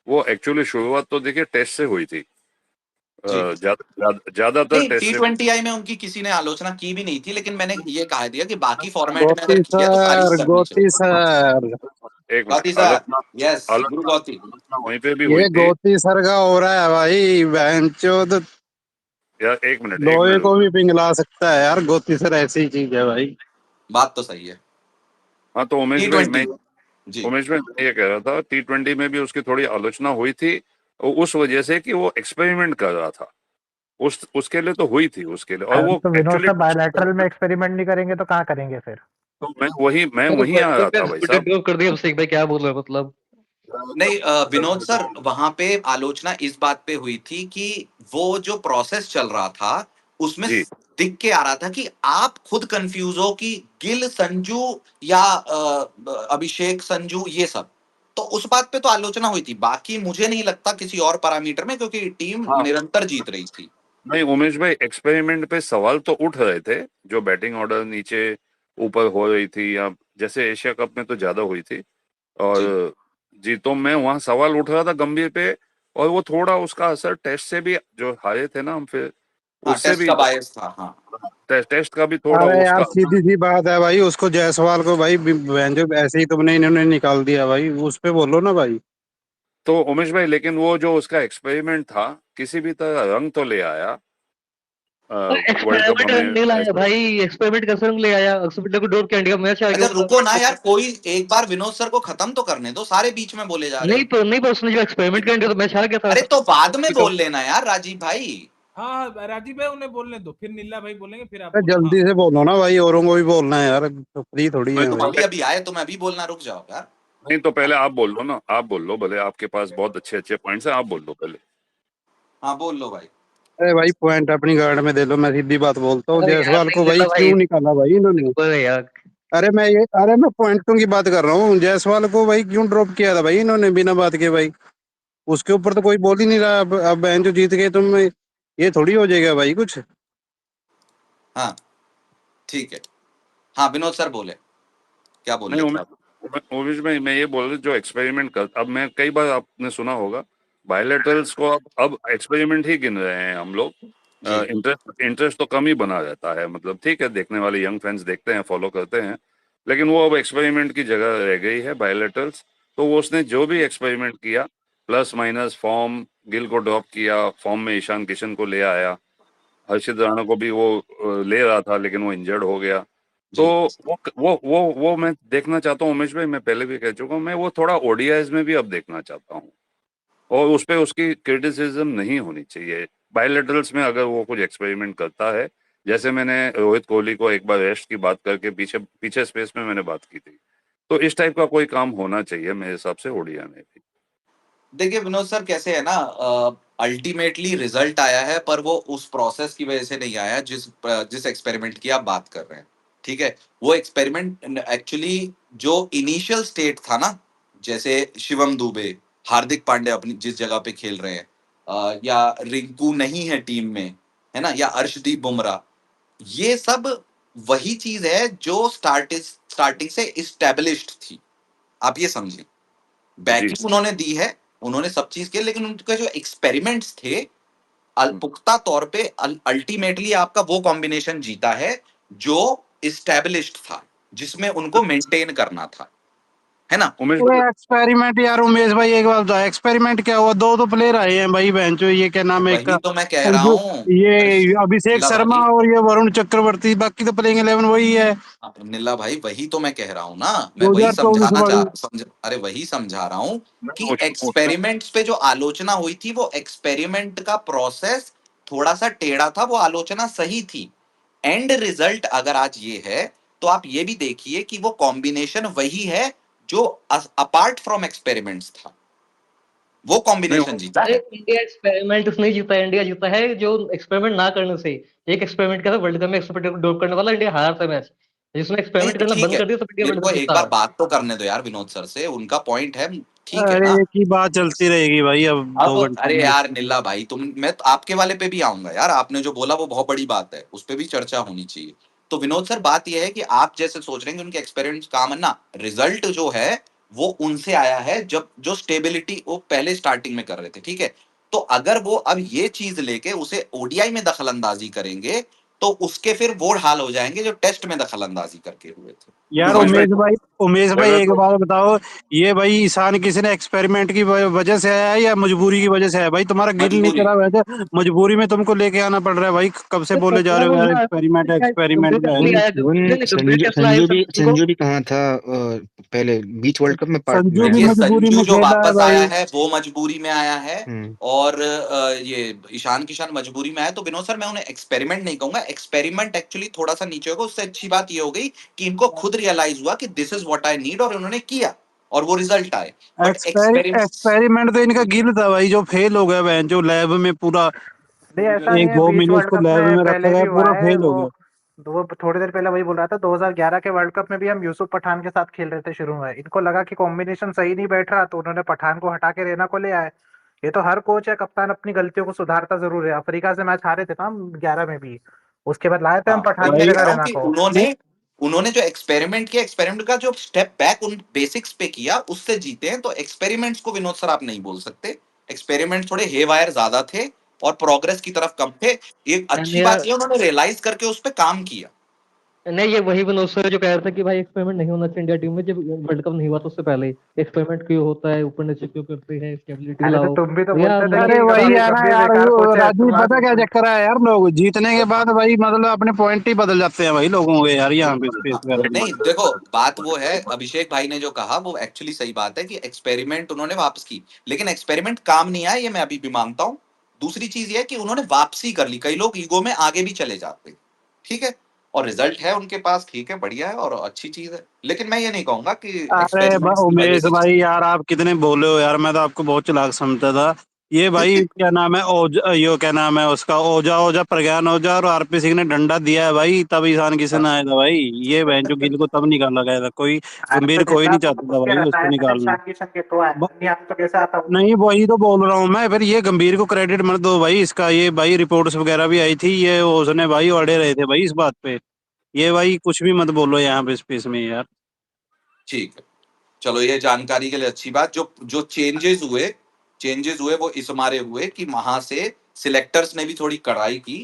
वो एक्चुअली शुरुआत तो देखिए टेस्ट से हुई थी। जी ज्यादातर नहीं, टेस्ट से। T20I में उनकी किसी ने आलोचना की भी नहीं थी, लेकिन मैंने ये कहा दिया कि बाकी फॉर्मेट में गोती अगर किया तो तारीफ सर, करनी गोती चाहिए। सर, एक गौती मिनट, सर, आलोचना यस गुरु आलोचना गौती। आलोचना वहीं पे भी हुई ये थी। गोती सर का हो रहा है भाई, बहनचोद यार एक लोहे मिनट को रुको। भी पिघला सकता है यार। गोती सर ऐसी चीज है भाई। बात तो सही है। हाँ तो T20 जी उमेश भाई मैं ये कह रहा था, T20 में भी उसकी थोड़ी आलोचना हुई थी, उस वजह से कि वो एक्सपेरिमेंट कर रहा था। उसके लिए तो हुई थी उसके लिए, और वो तो विनोद एक्चुअली साहब बायलैटरल में एक्सपेरिमेंट नहीं करेंगे तो कहाँ करेंगे फिर? तो मैं वहीं आ रहा था भाई साहब। ड्रॉप कर दिया अभिषेक भाई, क्या बोल रहे हो मतलब? नहीं विनोद सर, वहां पे आलोचना इस बात पे हुई थी कि वो जो प्रोसेस चल रहा था उसमें जी दिख के आ रहा था कि आप खुद कंफ्यूज हो कि गिल संजू या अभिषेक संजू ये सब, तो उस बात पे तो आलोचना हुई थी। बाकी मुझे नहीं लगता किसी और पैरामीटर में, क्योंकि टीम हाँ निरंतर जीत रही थी। नहीं उमेश भाई, एक्सपेरिमेंट पे सवाल तो उठ रहे थे, जो बैटिंग ऑर्डर नीचे ऊपर हो रही थी, या जैसे एशिया कप में तो ज्यादा हुई थी, और जी तो मैं वहां सवाल उठ रहा था गंभीर पे, और वो थोड़ा उसका असर टेस्ट से भी, जो हारे थे ना हम, फिर हाँ, उससे टेस्ट भी का बायस था। हाँ टेस्ट का भी थोड़ा अरे उसका यार सीधी सी बात है भाई, उसको जायसवाल को भाई जो ऐसे ही तुमने इन्होंने निकाल दिया भाई, उस पे बोलो ना भाई। तो उमेश भाई, लेकिन वो जो उसका एक्सपेरिमेंट था किसी भी तरह रंग तो ले आया। वर्ल्ड कप एक्सपेरिमेंट हमें नहीं लाया ऐसे- भाई, एक्सपेरिमेंट कैसे रंग ले आया? अक्षर पटेल को डोर के इंडिया मैच आ अच्छा गया। रुको ना यार, कोई एक बार विनोद सर को खत्म तो करने दो, सारे बीच में बोले जा रहे हो। नहीं पर उसने जो एक्सपेरिमेंट किया तो मैच हार गया था। अरे तो बाद में बोल लेना यार राजीव भाई। हाँ राजीव भाई उन्हें बोलने दो, फिर नीला भाई बोलेंगे, फिर आप अरे बोलो। जल्दी से बोलो ना भाई, औरों को भी बोलना है यार, तो फ्री थोड़ी है तुम भाई। अभी अभी आए, तुम अभी बोलना रुक जाओ यार। नहीं तो पहले आप बोल लो ना, आप बोल लो, भले आपके पास बहुत अच्छे अच्छे पॉइंट्स हैं, आप बोल लो पहले। हाँ बोल लो भाई। अरे भाई पॉइंट अपनी गार्ड में दे लो, मैं सीधी बात बोलता हूँ, अरे यार जायसवाल नहीं को भाई नीला भाई, क्यों निकाला भाई इन्होंने? अरे यार अरे मैं पॉइंटों की बात कर रहा हूँ, जायसवाल को भाई क्यों ड्रॉप किया था भाई इन्होंने बिना बात के भाई? उसके ऊपर तो कोई बोल ही नहीं रहा। अब बहन जो जीत गए तुम, ये थोड़ी हो जाएगा भाई कुछ। हाँ ठीक है। हाँ विनोद सर बोले, क्या बोल नहीं रहे थे आप? उमेश भाई, मैं ये बोल रहा, जो एक्सपेरिमेंट कर, अब मैं कई बार आपने सुना होगा बायलैटरल्स को अब एक्सपेरिमेंट ही गिन रहे हैं हम लोग। जी इंटरेस्ट तो कम ही बना रहता है, मतलब ठीक है, देखने वाले यंग फैंस देखते हैं, फॉलो करते हैं, लेकिन वो अब एक्सपेरिमेंट की जगह रह गई है बायलैटरल्स। तो वो उसने जो भी एक्सपेरिमेंट किया, प्लस माइनस फॉर्म, गिल को ड्रॉप किया, फॉर्म में ईशान किशन को ले आया, हर्षित राणा को भी वो ले रहा था, लेकिन वो इंजर्ड हो गया। तो जी वो मैं देखना चाहता हूँ उमेश भाई, मैं पहले भी कह चुका हूँ, मैं वो थोड़ा ओडीआईज में भी अब देखना चाहता हूँ, और उस पे उसकी क्रिटिसिज्म नहीं होनी चाहिए। बायलैटरल्स में अगर वो कुछ एक्सपेरिमेंट करता है, जैसे मैंने रोहित कोहली को एक बार रेस्ट की बात करके पीछे पीछे स्पेस में मैंने बात की थी, तो इस टाइप का कोई काम होना चाहिए मेरे हिसाब से ओडिया में भी। देखिए विनोद सर, कैसे है ना, अल्टीमेटली रिजल्ट आया है, पर वो उस प्रोसेस की वजह से नहीं आया जिस एक्सपेरिमेंट की आप बात कर रहे हैं। ठीक है, वो एक्सपेरिमेंट एक्चुअली जो इनिशियल स्टेट था ना, जैसे शिवम दुबे, हार्दिक पांड्या अपनी जिस जगह पे खेल रहे हैं, या रिंकू नहीं है टीम में, है ना, या अर्शदीप बुमराह, ये सब वही चीज है जो स्टार्टिंग से इस्टेब्लिश्ड थी। आप ये समझिए, जी बैकिंग उन्होंने दी है, उन्होंने सब चीज की, लेकिन उनके जो एक्सपेरिमेंट्स थे पुख्ता तौर पे अल्टीमेटली आपका वो कॉम्बिनेशन जीता है जो इस्टेब्लिश्ड था, जिसमें उनको मेंटेन करना था, है ना। उमेश भाई, एक्सपेरिमेंट यार उमेश भाई, एक बात बताओ, एक्सपेरिमेंट क्या हुआ? दो तो प्लेयर आए हैं भाई बहन चो, ये क्या नाम है एक वही का, तो मैं कह रहा जो हूँ। अरे ये अभिषेक नीला शर्मा भाई, और ये वरुण चक्रवर्ती, बाकी तो प्लेइंग 11 वही है। नीला भाई वही तो मैं कह रहा हूँ ना, मैं वही 2024 वाली। अरे वही समझा रहा हूँ कि उसमें एक्सपेरिमेंट्स पे जो आलोचना हुई थी, वो एक्सपेरिमेंट का प्रोसेस थोड़ा सा टेढ़ा था, वो आलोचना सही थी। एंड रिजल्ट अगर आज ये है, तो आप ये भी देखिए कि वो कॉम्बिनेशन वही है जो अपार्ट फ्रॉम एक्सपेरिमेंट्स था, वो कॉम्बिनेशन नहीं जीता अरे है। इंडिया एक्सपेरिमेंट नहीं जीता है, इंडिया जीता है जो एक्सपेरिमेंट ना करने से। एक एक्सपेरिमेंट क्या था, वर्ल्ड कप में एक्सपेरिमेंट को ड्रॉप करने वाला इंडिया हार था मैच, जिसने नहीं एक्सपेरिमेंट तो करना ठीक बंद है, कर दिया तो इंडिया मेरे वर्ल्ड को कप एक जीता। बार बात तो करने दो यार विनोद सर से, उनका पॉइंट है, ठीक है अरे ना। एक ही बात चलती रहेगी भाई अब 2 घंटे अरे में। यार निल्ला भाई, मैं तो आपके वाले पे भी आऊंगा यार, आपने जो बोला वो बहुत बड़ी बात है, उस पे भी चर्चा होनी चाहिए। तो विनोद सर, बात यह है कि आप जैसे सोच रहे हैं कि उनके एक्सपेरिमेंट्स काम है ना, रिजल्ट जो है वो उनसे आया है, जब जो स्टेबिलिटी वो पहले स्टार्टिंग में कर रहे थे, ठीक है। तो अगर वो अब ये चीज लेके उसे ओडीआई में दखल अंदाजी करेंगे, तो उसके फिर वो हाल हो जाएंगे जो टेस्ट में दखल अंदाजी करके हुए थे। यार उमेश भाई, उमेश भाई उमेश भाई पहले एक तो बात बताओ, ये भाई ईशान किसी ने एक्सपेरिमेंट की वजह से आया है या मजबूरी की वजह से आया? भाई तुम्हारा गिल नहीं मजबूरी। चला वैसे, मजबूरी में तुमको लेके आना पड़ रहा है भाई। कब से ये बोले जा पता रहे हो यार ना एक्सपेरिमेंट एक्सपेरिमेंट गंभीर बहन। नहीं आया, गंभीर कैसे आया उनको। संजू भी कहाँ था पहले बीच वर्ल्ड कप में पार्ट संजू में? भी ये मजबूरी संजू में जो खेला है वापस आया भाई। है वो मजबूरी में आया है, हम्म। और ये ईशान किशन मजबूरी में आया। तो विनोद सर मैं उन्हें एक्सपेरिमेंट नहीं कहूंगा, एक्सपेरिमेंट एक्चुअली थोड़ा सा नीचे होगा। उससे अच्छी बात ये हो गई कि इनको खुद रियलाइज हुआ कि this is what I need, और उन्होंने किया और वो रिजल्ट आए। बट एक्सपेरिमेंट एक्सपेरिमेंट तो इनका गिल था भाई, जो फेल हो गया बहन, जो लैब में पूरा नहीं ऐसा नहीं एक है, 2 महीने बीच वर्ल्ड उसको कप लैब में में रखा पहले गया, भी हुआ पूरा है फेल हो गया। वो थोड़ी देर पहले वही बोल रहा था, 2011 के वर्ल्ड कप में भी हम यूसुफ पठान के साथ खेल रहे थे शुरू में, इनको लगा कि कॉम्बिनेशन सही नहीं बैठ रहा तो उन्होंने पठान को हटा के रैना को ले आए। ये तो हर कोच या कप्तान अपनी गलतियों को सुधारता जरूर है। अफ्रीका से मैच हारे थे ना हम 11 में भी, उसके बाद लाए थे हाँ, हम पठान वही की मैं भाई जगह कह रहा हूँ रैना कि को। उन्होंने उन्होंने जो एक्सपेरिमेंट किया, एक्सपेरिमेंट का जो स्टेप बैक उन बेसिक्स पे किया, उससे जीते हैं। तो एक्सपेरिमेंट्स को विनोद सर आप नहीं बोल सकते। एक्सपेरिमेंट थोड़े हेवायर ज्यादा थे और प्रोग्रेस की तरफ कम थे। एक अच्छी बात ये उन्होंने रियलाइज करके उस पर काम किया। नहीं, ये वही विनोद सर जो कह रहा था कि भाई एक्सपेरिमेंट नहीं होना चाहिए इंडिया टीम में, जब वर्ल्ड कप नहीं हुआ तो उससे पहले एक्सपेरिमेंट क्यों होता है, ऊपर नीचे क्यों करते हैं, स्टेबिलिटी अरे तो लाओ। तुम भी तो यार बोलते थे मतलब अरे कि वही गंभीर है ना गंभीर यार, बेकार कोच है, राजीव तुम्हारा पता क्या चक्कर है यार, लोग जीतने के बाद भाई मतलब अपने पॉइंट ही बदल जाते हैं भाई लोगों के यार, यहाँ पे स्पेस वगैरह नहीं की। देखो, बात वो है, अभिषेक भाई ने जो कहा वो एक्चुअली सही बात है कि एक्सपेरिमेंट उन्होंने वापस की, लेकिन एक्सपेरिमेंट काम नहीं आया, ये मैं अभी भी मानता हूं। दूसरी चीज ये है कि उन्होंने वापसी कर ली। कई लोग ईगो में आगे भी चले जाते हैं, ठीक है, और रिजल्ट है उनके पास, ठीक है, बढ़िया है और अच्छी चीज है। लेकिन मैं ये नहीं कहूंगा कि अरे एक्सपेरिमेंट्स की वजह उमेश से भाई यार, आप कितने बोले हो यार, मैं तो आपको बहुत चालाक समझता था। ये भाई क्या नाम है, यो क्या नाम है उसका, ओजा ओजा प्रज्ञान ओजा और आरपी सिंह ने डंडा दिया है भाई, तब ईशान किशन आया था भाई। ये बहन जो गिल को तब निकाला गया था, कोई अरे तो गंभीर कोई जितना नहीं चाहता था उसके भाई उसको रसायन है निकालना। ईशान किशन के तो है, नहीं आप तो कैसे आता हूँ। नहीं वही तो बोल रहा हूँ मैं, फिर ये गंभीर को क्रेडिट मत दो भाई इसका। ये भाई रिपोर्ट्स वगैरह भी आई थी, ये उसने भाई अड़े रहे थे भाई इस बात पे। ये भाई कुछ भी मत बोलो यहाँ पे स्पेस में यार। ठीक है। चलो ये जानकारी के लिए अच्छी बात। जो जो चेंजेस हुए वो इस मारे हुए कि वहां से सिलेक्टर्स ने भी थोड़ी कड़ाई की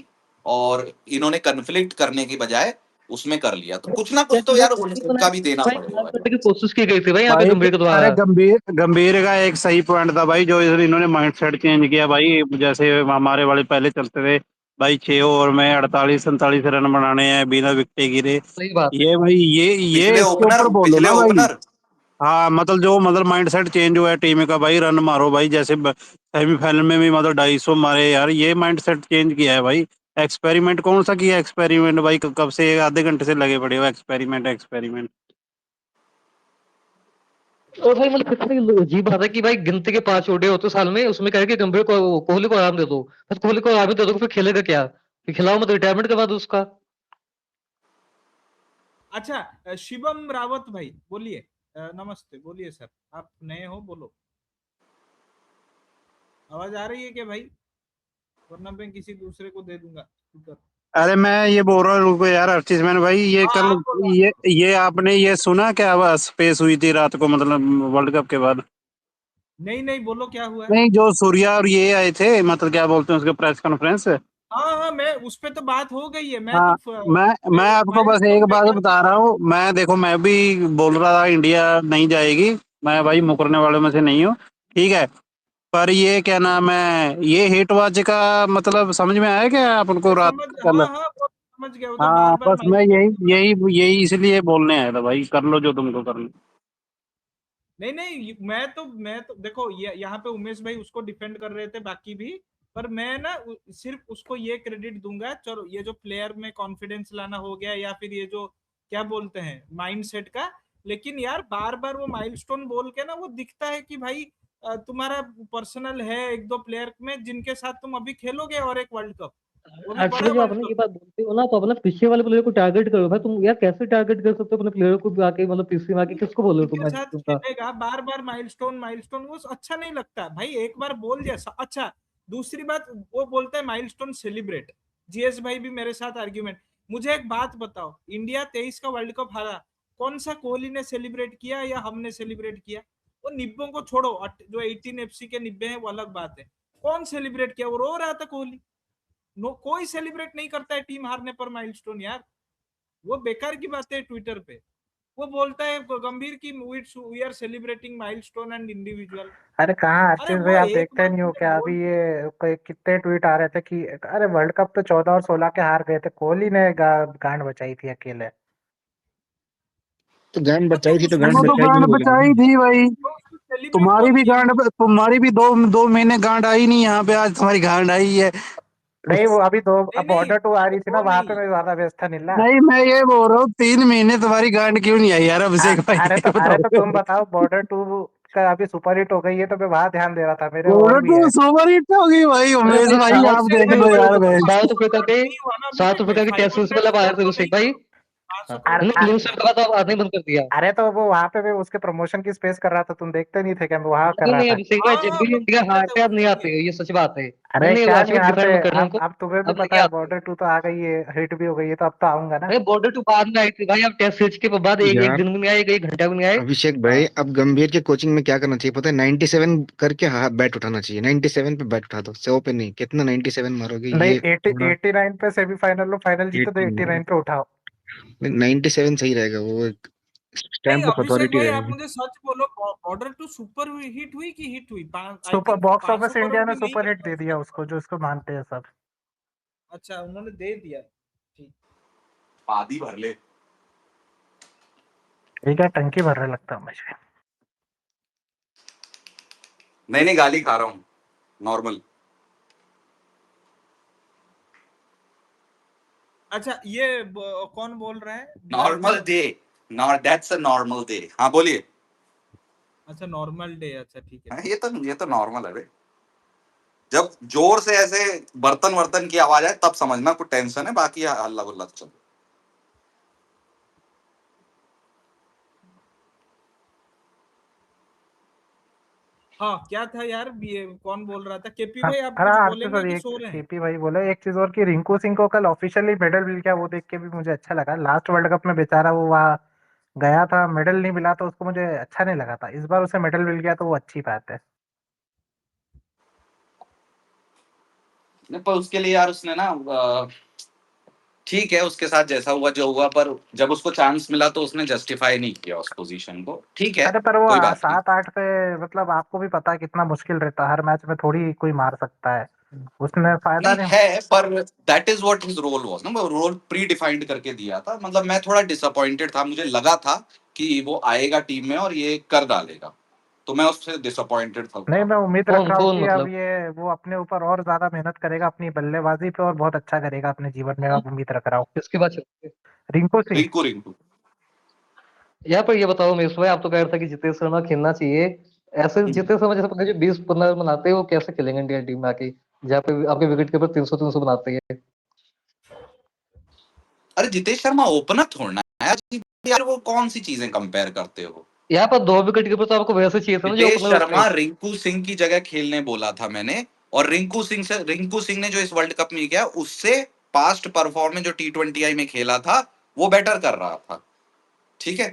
और इन्होंने कन्फ्लिक्ट करने की बजाय उसमें कर लिया। तो कुछ ना कुछ तो यार उनका भी देना भाई पड़ेगा करने की कोशिश की गई थी भाई यहाँ पे भाई गंभीर के अरे द्वारा। गंभीर गंभीर का एक सही पॉइंट था भाई, जो इन्होंने माइंडसेट चेंज किया भाई। जैसे हमारे वाले पहले चलते थे भाई, 6 ओवर में 48 47 रन बनाने हैं बिना विकेट गिरे। सही बात है। ये भाई ये पिछले इसके ओपनर ऊपर बोलो पिछले ना भाई। ओपनर हाँ मतलब जो मतलब माइंडसेट चेंज हुआ है टीम का भाई, रन मारो भाई। जैसे सेमीफाइनल में भी मतलब 250 मारे यार, ये माइंडसेट चेंज किया है भाई। एक्सपेरिमेंट कौन सा किया एक्सपेरिमेंट भाई, कब से आधे घंटे से लगे पड़े हो एक्सपेरिमेंट एक्सपेरिमेंट। और भाई मतलब कितनी अजीब बात है कि भाई गिनती के 5 ओडे होते साल में, उसमें कह कि गंभीर को कोहली को आराम दे दो, बस कोहली को आराम दे दो, फिर खेलेगा क्या? फिर खिलाओ मत रिटायरमेंट के बाद उसका। अच्छा शिवम रावत भाई बोलिए। नमस्ते, बोलिए सर, आप नए हो, बोलो। आवाज आ रही है क्या भाई? वरना मैं किसी दूसरे को दे दूंगा स्पीकर। अरे मैं ये बोल रहा हूँ, रुको यार अर्चिसमैन भाई, ये हाँ कल आप बोलो। ये आपने ये सुना क्या स्पेस हुई थी रात को मतलब वर्ल्ड कप के बाद? नहीं नहीं, बोलो क्या हुआ है। नहीं जो सूर्या और ये आए थे, मतलब क्या बोलते हैं उसके, प्रेस कॉन्फ्रेंस। हाँ हाँ, मैं उस पे तो बात हो गई है। मैं तो हाँ मैं आपको बस एक माइलस्टोन बात बेकार बता रहा हूँ। मैं देखो, मैं भी बोल रहा था इंडिया नहीं जाएगी, मैं भाई मुकरने वालों में से नहीं हूँ, ठीक है। पर ये क्या नाम है, ये हिट वॉच का मतलब समझ में आया क्या आप उनको वो रात समझ, कल? हाँ हाँ वो समझ गया। वो तो हाँ बार बार बस मैं माइलस्टोन यही यही यही इसलिए बोलने आया था भाई, कर लो जो तुमको करना। नहीं नहीं, मैं तो देखो, ये यहाँ पे उमेश भाई उसको डिफेंड कर रहे थे, बाकी भी। पर मैं ना सिर्फ उसको ये क्रेडिट दूंगा, चलो ये जो प्लेयर में कॉन्फिडेंस लाना हो गया, या फिर ये जो क्या बोलते हैं माइंडसेट का। लेकिन यार बार बार वो माइलस्टोन बोल के ना वो दिखता है कि भाई तुम्हारा पर्सनल है एक दो प्लेयर में जिनके साथ तुम अभी खेलोगे और एक वर्ल्ड कप, वो भी बड़ा एक्चुअली जो वर्ल्ड आपने कप। ये बात बोलते हो ना, तो अपना पीछे वाले प्लेयर को टारगेट करो भाई। तुम यार कैसे टारगेट कर सकते हो अपने प्लेयर को भी आके, मतलब पीछे में आके किसको बोल रहे हो तुम जिनके आज साथ उनका? खेलेगा बार बार माइलस्टोन माइलस्टोन, वो अच्छा नहीं लगता भाई। एक बार बोल जैसा अच्छा। दूसरी बात, वो बोलता है माइलस्टोन सेलिब्रेट। जीएस भाई भी मेरे साथ आर्ग्यूमेंट। मुझे एक बात बताओ, इंडिया 23 का वर्ल्ड कप हारा, कौन सा कोहली ने सेलिब्रेट किया या हमने सेलिब्रेट किया? वो निब्बों को छोड़ो, जो 18 एफसी के निब्बे हैं वो अलग बात है। कौन सेलिब्रेट किया? वो रो रहा था कोहली। कोई सेलिब्रेट नहीं करता है टीम हारने पर माइलस्टोन यार। वो बेकार की बात है ट्विटर पे। वो बोलता है गंभीर की we are celebrating milestone and individual. अरे कहाँ अरे आशीष भाई, वो आप एक देखते बार नहीं हो मुझे क्या? बोल अभी ये कितने ट्वीट आ रहे थे कि अरे वर्ल्ड कप तो 14 और 16 के हार गए थे, कोहली ने गांड बचाई थी अकेले। तो गांड हाँ, तो बचाई थी तो गांड वो तो बचाई गांड नहीं बोलेंगे बचाई ना। थी भाई, तो उसको सेलिब्रेट तुम्हारी कौन भी किया? गांड, तुम्हारी भी 2 महीने गांड आई नहीं, यहाँ पे आज तुम्हारी गांड आई है। नहीं वो अभी दो, नहीं अब नहीं, बॉर्डर 2 आ रही थी ना, वो वहां नहीं। पे मैं ज्यादा व्यस्त था नीला। नहीं मैं ये बोल रहा हूँ 3 महीने तुम्हारी गांड क्यों नहीं आई यार अभिषेक भाई, ये अरे तो तुम बताओ। बताओ, बॉर्डर 2 का अभी सुपर हिट हो गई है तो मैं वहां ध्यान दे रहा था, मेरे और बॉर्डर भी टू है। सुपर हिट होगी भाई, अरे उमेश भाई भाई साउथ आप अभिषेक देख भाई, लो वो यार तो भाई। साउथ अफ्रीका के नहीं हुआ ना साउथ अभिषेक भाई, अफ्रीका के टेस्ट 500 मतलब आया करोड़ था तो अभिषेक नहीं भाई। हुआ, 500 हाँ, करोड़ अरे तो उन्होंने नहीं क्लीन हुआ। स्वीप करा था, आपने बंद कर दिया। अरे तो वो वहां पे मैं उसके प्रमोशन की स्पेस कर रहा था, तुम देखते नहीं थे क्या? मैं वहां कर नहीं रहा नहीं था। अभिषेक भाई, हाँ जब हाँ, भी मैं इंडिया देख रहा था हारते हैं अब नहीं उसके आते, लिए। ये सच बात है। नहीं अरे नहीं, क्या नहीं आशीर्वाद हारते? डिफेंड करना उनको। अब तुम्हें भी अब पता नहीं है, आते। बॉर्डर 2 तो आ गई है, हिट भी हो गई है, तो अब तो आऊंगा ना। अरे बॉर्डर टू बाद में आई थी भाई, अब टेस्ट सीरीज के बाद एक यार दिन भी नहीं आए, एक घंटा भी नहीं आए। अभिषेक भाई, हाँ। अब गंभीर के कोचिंग में क्या करना चाहिए पता है? 97 करके बैट उठाना चाहिए। 97 पे बैट उठा दो, 100 पे नहीं। कितना 97 मारोगे नहीं, ये 80 थोड़ा। 89 पे सेमीफाइनल लो, फाइनल जीतो तो 80 89 पे उठाओ। 97 सही रहेगा, वो एक नहीं स्टैम्प ऑफ अभिषेक अथॉरिटी भाई, आप रहेगी। मुझे सच बोलो, बॉर्डर टू सुपर हिट हुई कि हिट हुई? I super think box 500 office crore India ने भी नहीं सुपर हिट करता दे उसका दिया तो। उसको, जो इसको मानते हैं सब। अच्छा, उन्होंने दे दिया। ठीक। पादी भर ले। ठीक है, टंकी भर रहा लगता है मुझे। नहीं नहीं, गाली खा रहा हूँ, नॉर्मल। अच्छा, ये कौन बोल रहा है? Normal day, not that's a normal day. हाँ बोलिए। अच्छा, नॉर्मल डे, अच्छा ठीक है हाँ, ठीक ये तो नॉर्मल है भाई। जब जोर से ऐसे बर्तन वर्तन की आवाज आए तब समझना कुछ टेंशन है, बाकी हल्ला गुल्ला तो चलो। हाँ, क्या था यार, ये कौन बोल रहा था? केपी हाँ, भाई, आप अरे कुछ आरती बोलेंगे सर, कि एक सो रहे हैं? केपी भाई बोले एक चीज और, कि रिंकू सिंह को कल ऑफिशियली मेडल मिल गया, वो देख के भी मुझे अच्छा लगा। लास्ट वर्ल्ड कप में बेचारा वो वहाँ गया था, मेडल नहीं मिला तो उसको मुझे अच्छा नहीं लगा था। इस बार उसे मेडल मिल गया तो वो अच्छी बात है। नहीं, पर उसके लिए यार उसने ना ठीक है, उसके साथ जैसा हुआ जो हुआ, पर जब उसको चांस मिला तो उसने जस्टिफाई नहीं किया उस पोजीशन को। ठीक है, अरे पर वो कोई बात नहीं। 7-8 पे, मतलब आपको भी पता है कितना मुश्किल रहता है, हर मैच में थोड़ी कोई मार सकता है। उसने फायदा नहीं नहीं। है, पर that is what his role was ना, वो रोल प्री डिफाइंड करके दिया था। मतलब मैं थोड़ा डिसअपॉइंटेड था, मुझे लगा था कि वो आएगा टीम में और ये कर डालेगा, तो मैं उससे डिसअपॉइंटेड था नहीं, थोड़ा। मैं उम्मीद रख कौन रहा हूँ कौन कि अब मतलब? ये वो अपने ऊपर और ज्यादा मेहनत करेगा अपनी बल्लेबाजी पे, और बहुत अच्छा करेगा अपने जीवन में, अब उम्मीद रख रहा हूँ। किसकी बात चल रही है? रिंकू सिंह। रिंकू रिंकू यहाँ पर ये बताओ मेरे भाई, आप तो कह रहे थे कि जितेश शर्मा खेलना चाहिए। ऐसे जितेश शर्मा जैसे पता 20-15 रन बनाते हैं, वो कैसे खेलेंगे इंडियन टीम में आके, जहाँ पे आपके विकेट के ऊपर 300-300 बनाते हैं? अरे जितेश शर्मा ओपनर थोड़ना है यार, वो कौन सी चीजें कंपेयर करते हो? यहाँ पर 2 विकेट के ऊपर तो आपको वैसे चाहिए था ना, जो जितेश ओपनर शर्मा उसके। रिंकू सिंह की जगह खेलने बोला था मैंने, और रिंकू सिंह ने जो इस वर्ल्ड कप में किया उससे पास्ट परफॉर्मेंस जो T20I में खेला था वो बेटर कर रहा था। ठीक है।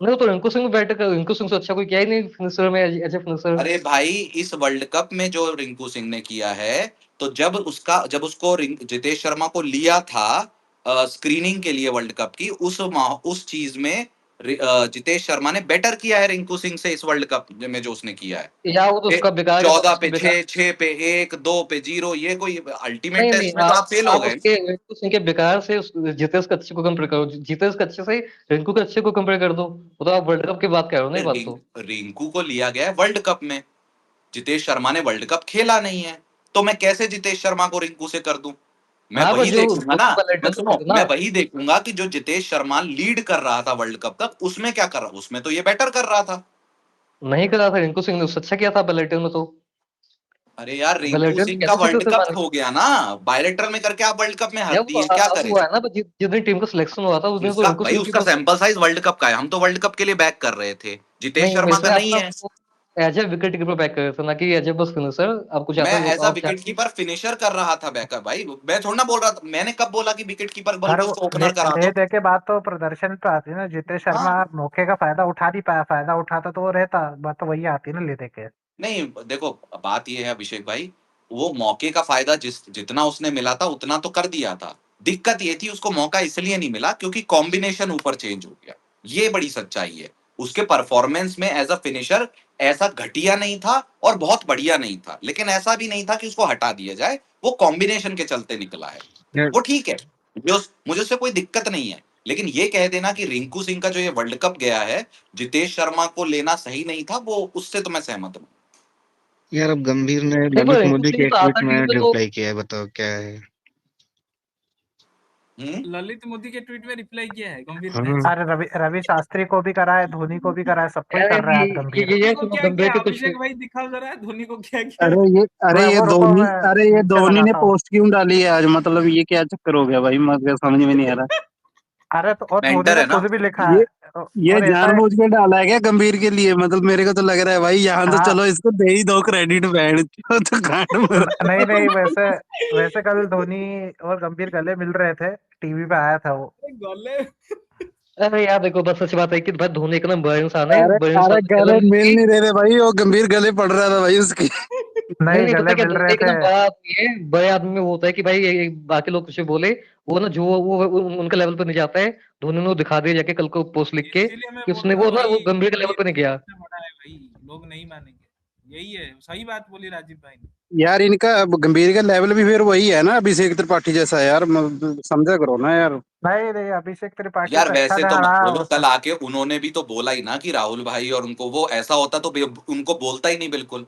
नहीं तो रिंकू सिंह बैटर कर, रिंकू सिंह से अच्छा कोई क्या ही नहीं फिनिशर में, एज ए फिनिशर। अरे भाई, इस वर्ल्ड कप में जो रिंकू सिंह ने किया है, तो जब उसको जितेश शर्मा को लिया था स्क्रीनिंग के लिए वर्ल्ड कप की, उस चीज में जितेश शर्मा ने बेटर किया है रिंकू सिंह से इस वर्ल्ड कप में जो उसने किया या वो तो है। उसका बेकार के साथ 14 उसका पे बेकार। 6, 6 पे 1, 2 पे 0, ये कोई अल्टीमेट नहीं नहीं, टेस्ट में तो आप फेल हो आप गए। उसके रिंकू सिंह के बेकार से जितेश के अच्छे को कंपेयर करो, जितेश के अच्छे से रिंकू के अच्छे को कंपेयर कर दो। वो तो आप वर्ल्ड कप की बात कर रहे हो ना, ये बात तो। रिंकू को लिया गया है वर्ल्ड कप में, जितेश शर्मा ने वर्ल्ड कप खेला नहीं है, तो मैं कैसे जितेश शर्मा को रिंकू से कर दूं? मैं हाँ पर वही जो देखूंगा ना। दोनों मैं बैलेटर तो सुनो, थे ना। मैं वही देखूंगा कि जो जितेश शर्मा लीड कर रहा था वर्ल्ड कप तक, उसमें क्या कर रहा, उसमें तो ये बेटर कर रहा था। नहीं करा था रिंकू सिंह ने, उससे अच्छा किया था बैलेटर में तो। अरे यार, रिंकू बैलेटर में सिंह का कैसे वर्ल्ड जीते थे कप माने? हो गया ना, बायलेटर में करके आप वर्ल्ड कप में हार जब दिए, क्या अब करें? हुआ है ना, जिस दिन टीम का सिलेक्शन हुआ था उस दिन तो उसका रिंकू भाई, सिंह की उसका बस। सैंपल साइज वर्ल्ड कप का है, हम तो वर्ल्ड कप के लिए बैक कर रहे थे, जितेश नहीं शर्मा मेरे का से आप नहीं ना है। As a wicket keeper back कर रहे थे ना, कि एज ए बस फिनिशर आप कुछ मैं आता एज अ आप विकेट चाहते। कीपर फिनिशर कर रहा था बैकअप भाई, मैं थोड़ा ना बोल रहा था, मैंने कब बोला कि विकेट कीपर बोल हर के वो उसको ले ओपनर करा ले दो? दे के बाद तो प्रदर्शन पे आती है ना। जितेश शर्मा हाँ। मौके का फायदा उठा नहीं पाया, फायदा उठाता तो वो रहता, बात तो वही आती है ना ले दे के। नहीं देखो, बात ये है अभिषेक भाई, वो मौके का फायदा जितना उसने मिला था उतना तो कर दिया था। दिक्कत ये थी उसको मौका इसलिए नहीं मिला क्योंकि कॉम्बिनेशन ऊपर चेंज हो गया। ये बड़ी सच्चाई है। उसके परफॉर्मेंस में एज अ फिनिशर ऐसा घटिया नहीं था और बहुत बढ़िया नहीं था, लेकिन ऐसा भी नहीं था कि उसको हटा दिया जाए। वो कॉम्बिनेशन के चलते निकला है, यार वो ठीक है, मुझे उससे कोई दिक्कत नहीं है। लेकिन ये कह देना कि रिंकू सिंह का जो ये वर्ल्ड कप गया है, जितेश शर्मा को लेना सही नहीं था, वो उससे तो मैं सहमत हूँ। यार अब गंभीर ने देखो ललित रिंकू मोदी सिंह के तो ट्वीट आता में टीम में तो रिप्लाई किया है, बताओ क्या है। ललित मोदी के ट्वीट में रिप्लाई किया है गंभीर ने। हाँ अरे रवि रवि शास्त्री को भी करा है, धोनी को भी करा है, सबको ही अरे कर रहा है आज गंभीर। ये धोनी को सुनो क्या गंभीर किया के कुछ अभिषेक भाई, दिखाओ जरा धोनी को क्या किया। अरे ये वो रुको धोनी, मैं अरे ये नीचे धोनी ने लगाता हूँ। पोस्ट क्यों डाली है आज, मतलब ये क्या चक्कर हो गया भाई, मुझे समझ में नहीं आ रहा। अरे तो और धोनी मेंटर ने है ना खुद भी लिखा ये है ये और ऐसा है। जानबूझ के डाला है क्या गंभीर के लिए, मतलब मेरे को तो लग रहा है भाई यहाँ तो हाँ चलो इसको दे ही दो क्रेडिट, बैंड तो कांड मर। नहीं नहीं, वैसे वैसे कल धोनी और गंभीर गले मिल रहे थे, टीवी पे आया था वो। गले अरे यार देखो बस सच बात है कि भाई धोनी एक ना बड़ा इंसान है, अरे बड़े इंसान अरे से गले गले मिल मिलेगी। नहीं रहे थे भाई, वो गंभीर गले पड़ रहा था भाई उसकी। नहीं नहीं नहीं पता गले क्या, मिल धोनी रहे एक थे। ना बड़ा आदमी है, बड़े आदमी में वो होता है कि भाई बाकी लोग कुछ भी बोले, वो ना जो वो उनके लेवल पर नहीं जाता है। धोनी ने वो दिखा दिया जाके कल को पोस्ट लिख के इसीलिए मैं कि बोल उसने रहा वो हूँ ना वो भाई, गंभीर के लेवल गंभीर पर नहीं गया। सबसे बड़ा है भाई, लोग नहीं मानेंगे। यही है, सही बात बोली राजीव भाई ने। यार इनका अब गंभीर का लेवल भी फिर वही है ना, अभिषेक त्रिपाठी जैसा यार, समझा करो ना यार। नहीं नहीं, अभिषेक त्रिपाठी यार तो अच्छा वैसे था, तो मत हाँ बोलो, कल आके उन्होंने भी तो बोला ही ना कि राहुल भाई और उनको, वो ऐसा होता तो उनको बोलता ही नहीं बिल्कुल।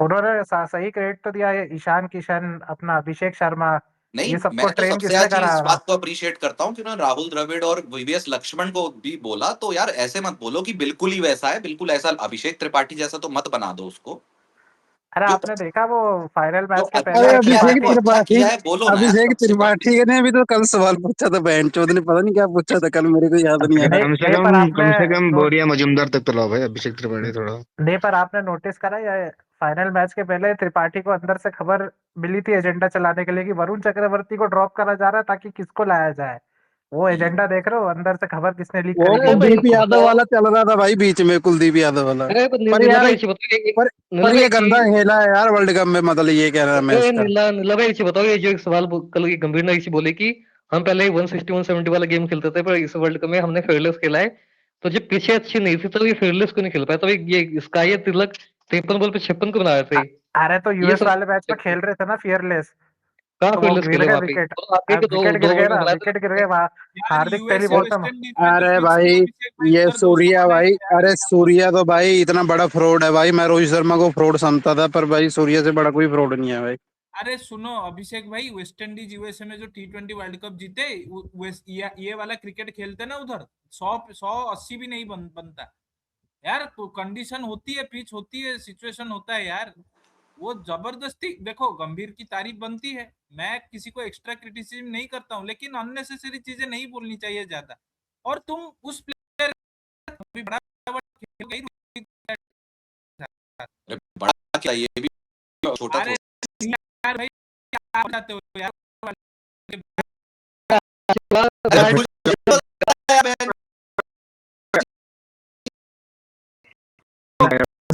उन्होंने सही क्रेडिट तो दिया है, ईशान किशन, अपना अभिषेक शर्मा, नहीं, ये सबको मैं तो ट्रेन सबसे किसने अच्छी करा इस होगा। बात को अप्रिशिएट करता हूँ कि उन्होंने राहुल द्रविड़ और वीवीएस लक्ष्मण को भी बोला। तो यार ऐसे मत बोलो कि बिल्कुल ही वैसा है, बिल्कुल ऐसा अभिषेक त्रिपाठी जैसा तो मत बना दो उसको। अरे जो आपने देखा वो फाइनल जो मैच के अच्छा पहले अरे किया है, अभिषेक जो त्रिपाठी। अच्छा त्रिपाठी, किया है बोलो ना यार, अभिषेक कम से कम। त्रिपाठी ने भी तो कल सवाल पूछा था, बहन चौध ने पता नहीं क्या पूछा था कल, मेरे को याद नहीं आ यार नहीं रहा। नहीं, पर आपने कम से कम नोट बोरिया मजूमदार तक तो लाओ भाई, अभिषेक त्रिपाठी थोड़ा। नहीं, पर आपने नोटिस करा या फाइनल मैच के पहले त्रिपाठी को अंदर से खबर मिली थी एजेंडा चलाने के लिए कि वरुण चक्रवर्ती को ड्रॉप करा जा रहा है ताकि किसको लाया जाए। वो एजेंडा देख रहे हो, अंदर से खबर किसने लीक वो करी थी अरे इन भाई कुलदीप सबको। यादव वाला चल रहा था भाई बीच में, कुलदीप यादव वाला। अरे पर नीला यार, भाई बताओ पर नीला ये भाई गंदा खेला है यार वर्ल्ड कप में, मतलब ये कह रहा है मैं अरे इसका। नीला भाई बताओ, ये जो एक सवाल कल ये गंभीर ने इसी बोले कि हम पहले 160 170 वाला गेम खेलते थे, पर इस वर्ल्ड कप में हमने फेयरलेस खेला है। तो जब पीछे अच्छी नहीं थी तो ये फेयरलेस को नहीं खेल पाया, तो ये स्काई तिलक 53 बॉल पे 56 को बना रहे थे। अरे तो ये यूएस सब वाले मैच में खेल रहे थे ना फियरलेस, कहाँ तो वो फेयरलेस गिर खेले गए वहां पे, विकेट। और आगे के अब दो विकेट गिर दो गए ओवर में ना, बनाया विकेट गिर था। गए वहां। यार हार्दिक पहली यूएसए बॉल वेस्ट पे इंडीज में तो अरे पिच को भाई, अभिषेक भाई ये उधर 200 सूर्या बनाए भाई, थे यार, अरे क्या बोल सूर्या तो भाई इतना बड़ा फ्रॉड है भाई, मैं रोहित शर्मा को फ्रॉड समझता था, पर भाई सूर्या से बड़ा कोई फ्रॉड नहीं है भाई। अरे सुनो अभिषेक भाई, वेस्ट इंडीज यूएसए में जो T20 वर्ल्ड कप जीते, ये वाला क्रिकेट खेलते ना उधर, 100 180 भी नहीं बनता यार। तो कंडीशन होती है, पिच होती है, सिचुएशन होता है यार। वो जबरदस्ती देखो, गंभीर की तारीफ बनती है, मैं किसी को एक्स्ट्रा क्रिटिसिज्म नहीं करता हूँ, लेकिन अननेसेसरी चीजें नहीं बोलनी चाहिए ज्यादा। और तुम उस प्लेयर भी बड़ा खेल गई। अरे बड़ा क्या, ये भी छोटा अरे थोड़ा। यार भाई, आप जाते हो यार। अरे कुछ बहन,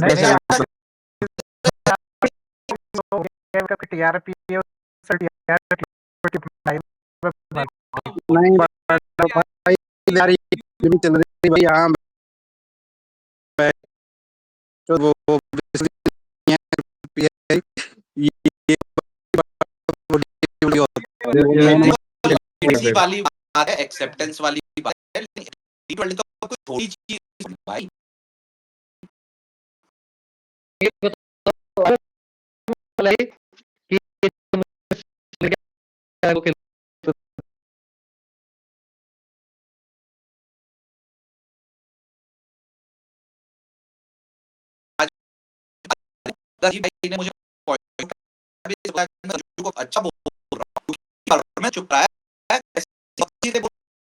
नहीं नहीं, ज्यादा टीआरपी नहीं भाई, यार ये नहीं चल रही भाई, हाँ तो वो ये मैंने लीडरशिप वाली बात है, एक्सेप्टेंस वाली बात है, लेकिन T20 तो कोई छोटी चीज नहीं भाई। दादाजी भाई ने मुझे point को अच्छा बोल रहा हूँ, मैं चुप रहा है, सब चीजें बोल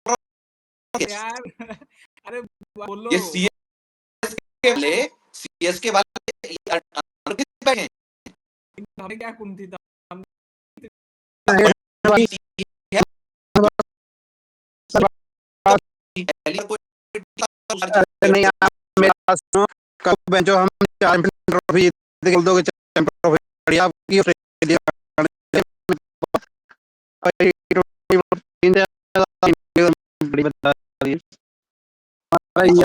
रहा हूँ। यार अरे बोलो ये सीएसके वाले अंकित भाई हैं। हमें क्या कुंठी था। नहीं आप मेरे पास सुनो, कब बेंचो हम चैंपियन ट्रॉफी जीत दोगे, चैंपियन ट्रॉफी आपकी ऑस्ट्रेलिया बड़ी बता ऑस्ट्रेलिया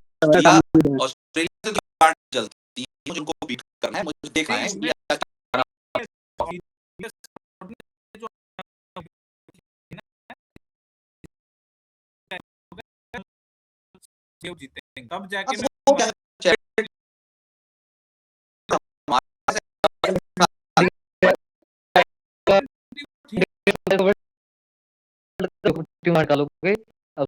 ऑस्ट्रेलिया से तो गांड जलती है, मुझे उनको बीट करना है, मुझे देखना है नहीं, जीतेंगे तब जाके मैं वो क्या चैंपियन टीम डालोगे अब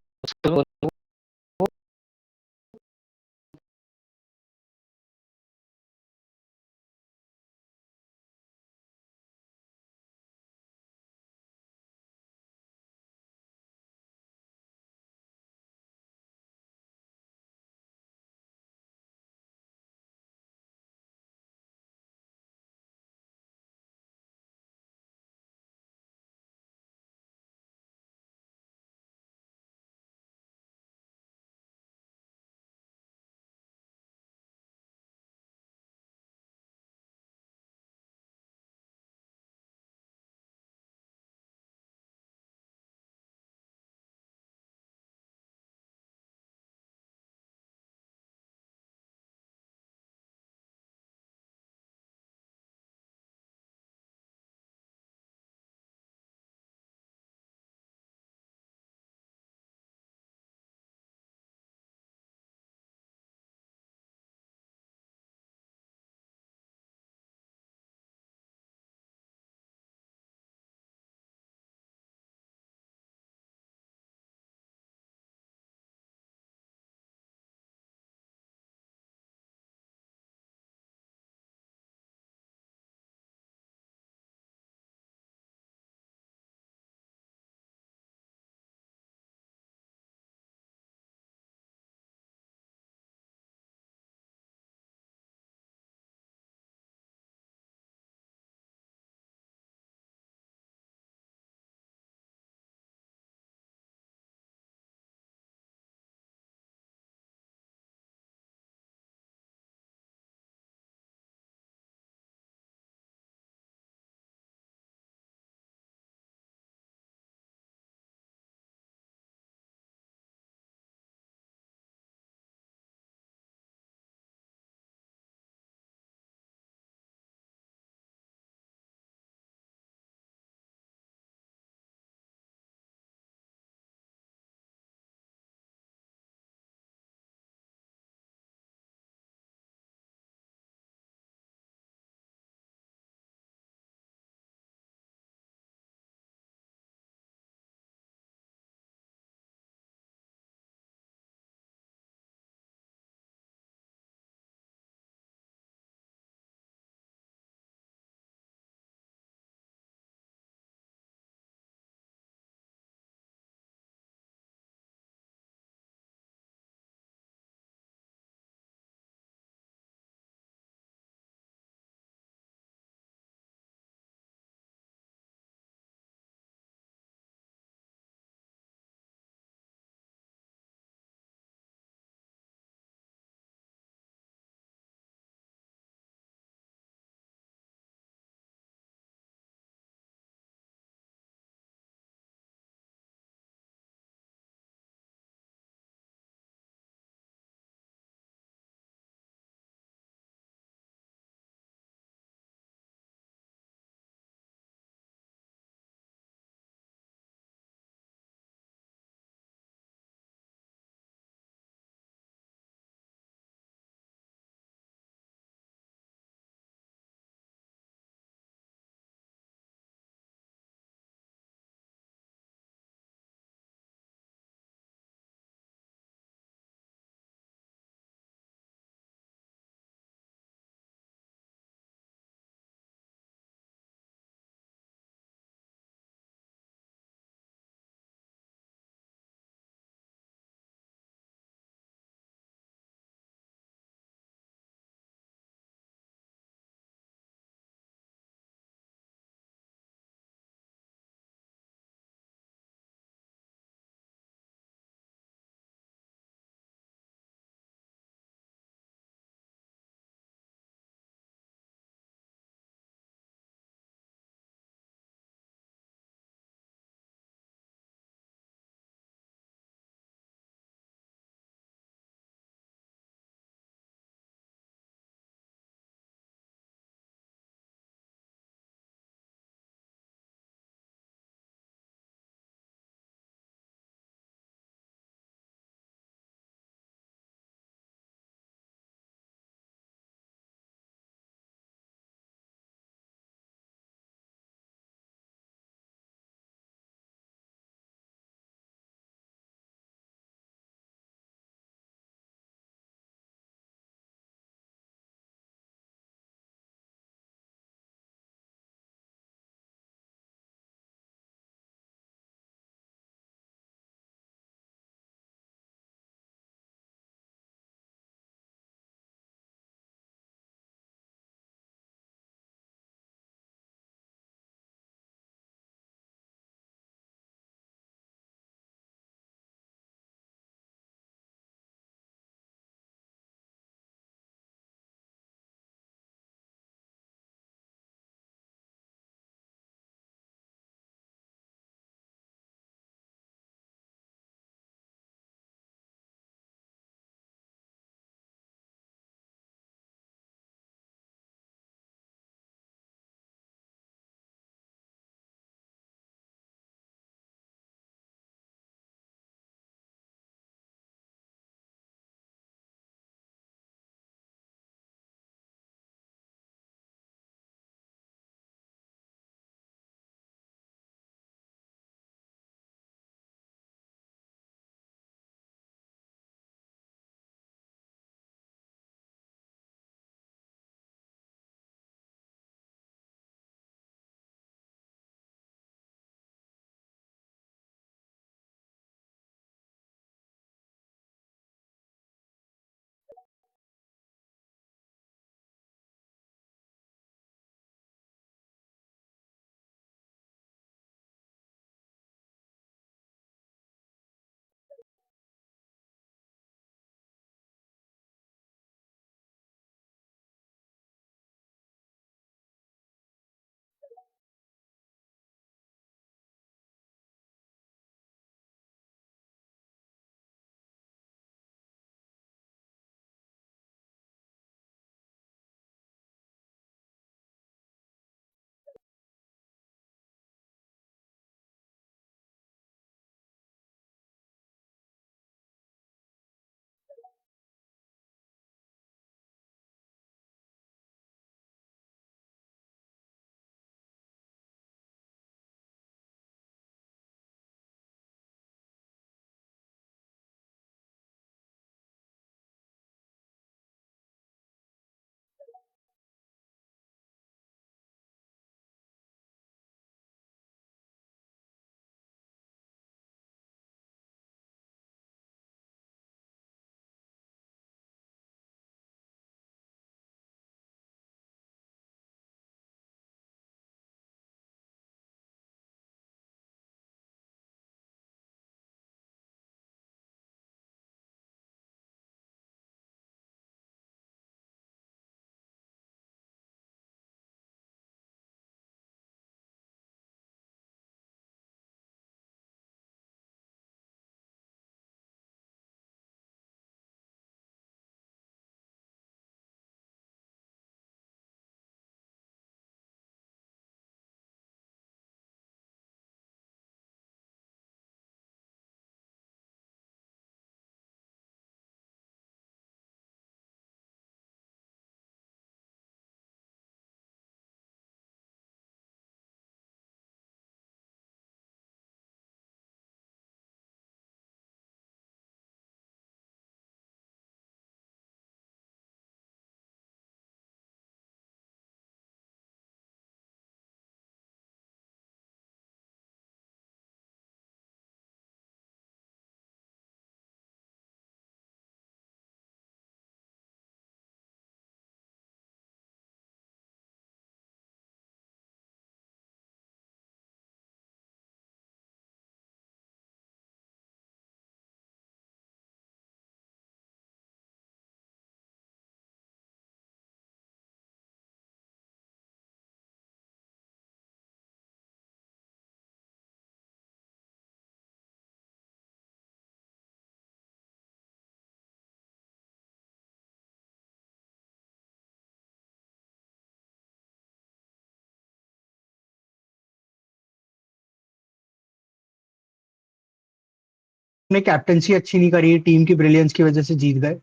ने कैप्टनसी अच्छी नहीं करी, टीम की ब्रिलियंस की वजह से जीत गए।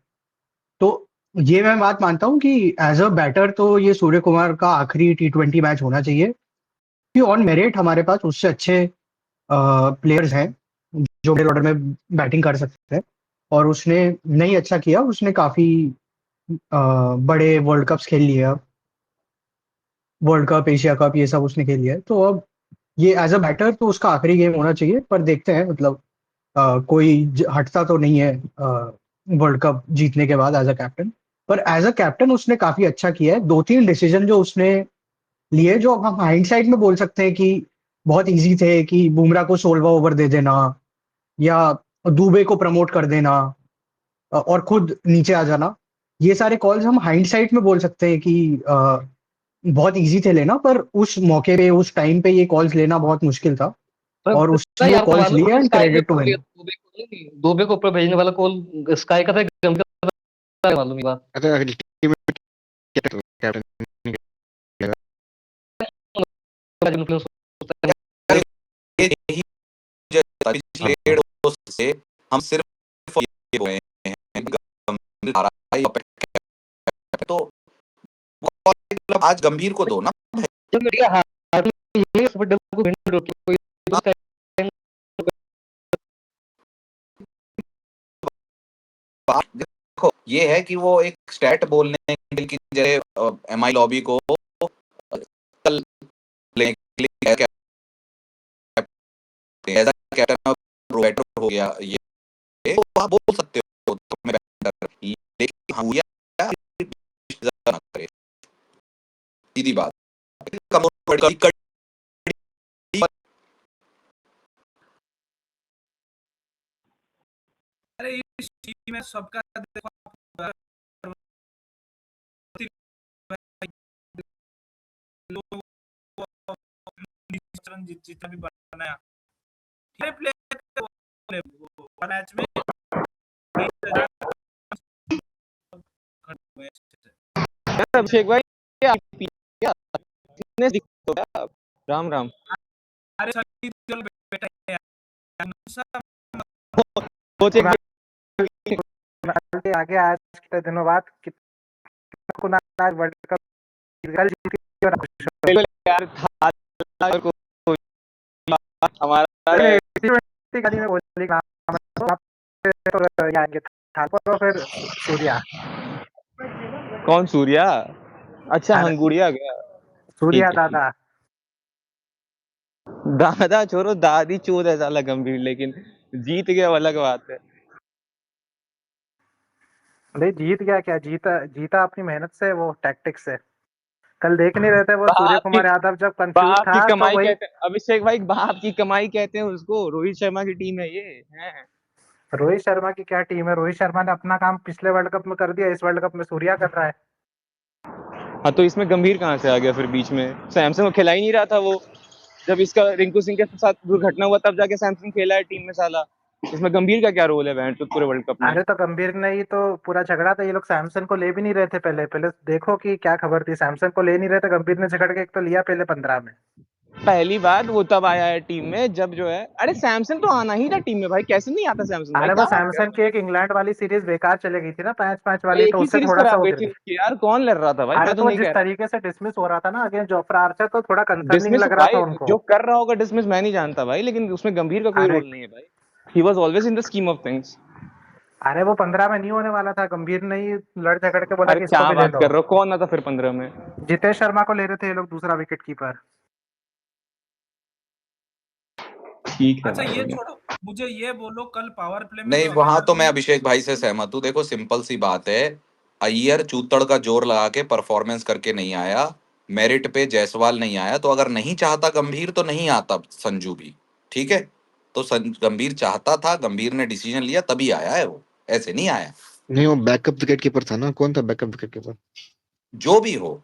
तो ये मैं बात मानता हूँ कि एज अ बैटर तो ये सूर्य कुमार का आखिरी T20 मैच होना चाहिए, कि ऑन मेरिट हमारे पास उससे अच्छे प्लेयर्स हैं जो मिडिल ऑर्डर में बैटिंग कर सकते हैं, और उसने नहीं अच्छा किया, उसने काफी बड़े वर्ल्ड कप्स खेल लिए, अब वर्ल्ड कप, एशिया कप, ये सब उसने खेल लिया है। तो अब ये एज अ बैटर तो उसका आखिरी गेम होना चाहिए, पर देखते हैं, मतलब कोई हटता तो नहीं है वर्ल्ड कप जीतने के बाद एज अ कैप्टन। पर एज अ कैप्टन उसने काफी अच्छा किया है। 2-3 डिसीजन जो उसने लिए, जो हम हाइंडसाइट में बोल सकते हैं कि बहुत इजी थे, कि बुमराह को 16वां ओवर दे देना, या दुबे को प्रमोट कर देना, और खुद नीचे आ जाना। ये सारे कॉल्स हम हाइंडसाइट में बोल सकते हैं कि बहुत इजी थे लेना, पर उस मौके पे, उस टाइम पे ये कॉल्स लेना बहुत मुश्किल था, पर और नहीं, उसने आपको कॉल्स मालूम लिए, है एंड स्काई के क्रेडिट टू ऊपर हिम। दुबे को ऊपर भेजने वाला कॉल स्काई का था, गंभीर का था, मालूम ये बात। अच्छा, अल्टीमेट कैप्टन इन्फ्लुएंस यार यही पिछले 1.5 से हम सिर्फ ये बोले हैं गंभीर आ रहा है, तो वो मतलब आज गंभीर को दो ना। जब मीडिया हार नहीं सब डर को भिन्न रोटी कोई तो स्काई बात देखो ये है कि वो एक स्टैट बोलने के लिए कि जैसे एमआई लॉबी को कल लेने के लिए एज कैप्टन बैटर हो गया, ये तो आप बोल सकते हो तो मैं बैटर, लेकिन हाँ या ना करे, सीधी बात। अरे इस टीम में सबका देखो जितना भी बनाया मैच में अभिषेक भाई कितने दिखते हो आप? राम राम। अरे सभी चल बेटा आगे आज कितने दिनों बाद कितना आज वर्ल्ड कप यार हमारा तो फिर सूर्या, कौन सूर्या? अच्छा, अरे हंगुड़िया गया। सूर्या ठीक है, दादा। दादा छोड़ो, दादी चोद है साला गंभीर, लेकिन जीत गया वो अलग बात है। नहीं जीत गया क्या, जीता जीता अपनी मेहनत से, वो टैक्टिक्स से। कल देख नहीं रहे थे वो सूर्य बाप की कुमार यादव जब कंफ्यूज बाप की था, तो कमाई वही कहते हैं अभिषेक भाई, बाप की कमाई कहते हैं उसको। रोहित शर्मा की टीम है ये है। रोहित शर्मा की क्या टीम है, रोहित शर्मा ने अपना काम पिछले वर्ल्ड कप में कर दिया, इस वर्ल्ड कप में सूर्या कर रहा है। हाँ, तो इसमें गंभीर कहाँ से आ गया फिर बीच में? सैमसंग को खिला ही नहीं रहा था वो। जब इसका रिंकू सिंह के साथ दुर्घटना हुआ तब जाके सैमसंग खेला है टीम में साला। इसमें गंभीर का क्या रोल है बैंड पूरे वर्ल्ड कप में? अरे तो गंभीर ने ही तो पूरा झगड़ा था, ये लोग सैमसंग को ले भी नहीं रहे थे पहले पहले देखो कि क्या खबर थी, सैमसंग को ले नहीं रहे थे, गंभीर ने झगड़ के एक तो लिया पहले 15 में। पहली बात वो तब आया है टीम में जब जो है, अरे सैमसंग तो आना ही था टीम में भाई, कैसे नहीं आता सैमसंग भाई? अरे वो क्या बात कर सैमसंग की एक इंग्लैंड वाली सीरीज बेकार चले गई थी ना, 5-5 रहे वाली, हो? एक तो ही उससे सीरीज थोड़ा सा खराब वो गई गिर थी गई। उसकी यार, कौन लड़ रहा था भाई? अरे मैं तो तो वो नहीं जिस कह रहा। तरीके से डिसमिस हो रहा था ना अगेंस्ट जोफ्रा आर्चर, तो थोड़ा कंसर्निंग डिसमिस लग रहा था भाई उनको। जो कर रहा होगा डिसमिस मैं नहीं जानता भाई, लेकिन उसमें गंभीर का कोई अरे रोल नहीं है भाई। He was always in the scheme of things. अरे वो 15 में नहीं होने वाला था, गंभीर ने ही लड़ झगड़ के बोला अरे कि इसको क्या भी ले बात लो। कर रहे हो, कौन आता फिर 15 में? जितेश शर्मा को ले रहे थे ये लोग, दूसरा विकेट कीपर। ठीक है अच्छा ये भाई। छोड़ो, मुझे ये बोलो कल पावर प्ले में नहीं जो वहां तो मैं अभिषेक अभिषेक भाई से सहमत हूँ। देखो सिंपल सी बात है, अय्यर चूतड़ का जोर लगा के परफॉर्मेंस करके नहीं आया, मेरिट पे जायसवाल नहीं आया, तो अगर नहीं चाहता गंभीर तो नहीं आता संजू भी, ठीक है। तो गंभीर चाहता था, गंभीर ने डिसीजन लिया तभी आया है वो, ऐसे नहीं आया। नहीं, वो बैकअप विकेट कीपर था ना, कौन था बैकअप विकेट कीपर? जो भी हो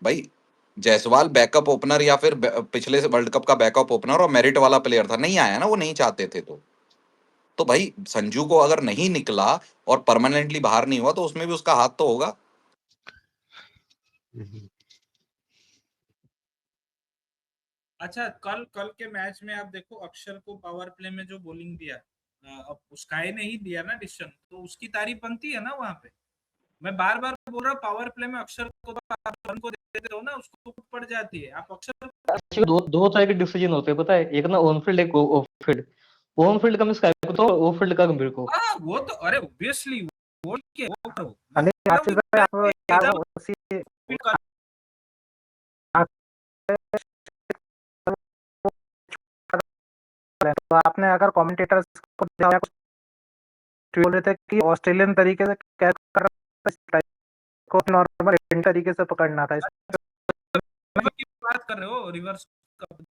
भाई, जायसवाल बैकअप ओपनर या फिर पिछले वर्ल्ड कप का बैकअप ओपनर और मेरिट वाला प्लेयर था, नहीं आया ना, वो नहीं चाहते थे। तो भाई संजू को अगर नहीं निकला और परमानेंटली बाहर नहीं हुआ तो उसमें भी उसका हाथ तो होगा। अच्छा कल कल के मैच में आप देखो, अक्षर को पावर प्ले में जो बॉलिंग दिया, अब स्काई ने ही दिया ना डिसीजन, तो उसकी तारीफ बनती है ना वहां पे। मैं बार बार बोल रहा हूँ, पावर प्ले में अक्षर को आप रन को देते हो ना, उसको पड़ जाती है। आप अक्षर एक्चुअली दो तरह के डिसीजन होते हैं पता है, एक ना ऑन फील्ड, एक ऑफ फील्ड। ऑन फील्ड का मैं स्काई को तो ऑफ फील्ड का गंभीर को। हाँ वो तो अरे ऑब्वियसली वो ठीक है, वो करो। नहीं आशीष भाई, आप एकदम उसी तो आपने अगर कमेंटेटर्स को बोल रहे थे कि ऑस्ट्रेलियन तरीके से क्या कर रहा को नॉर्मल इंडियन तरीके से पकड़ना था। की बात कर रहे हो, रिवर्स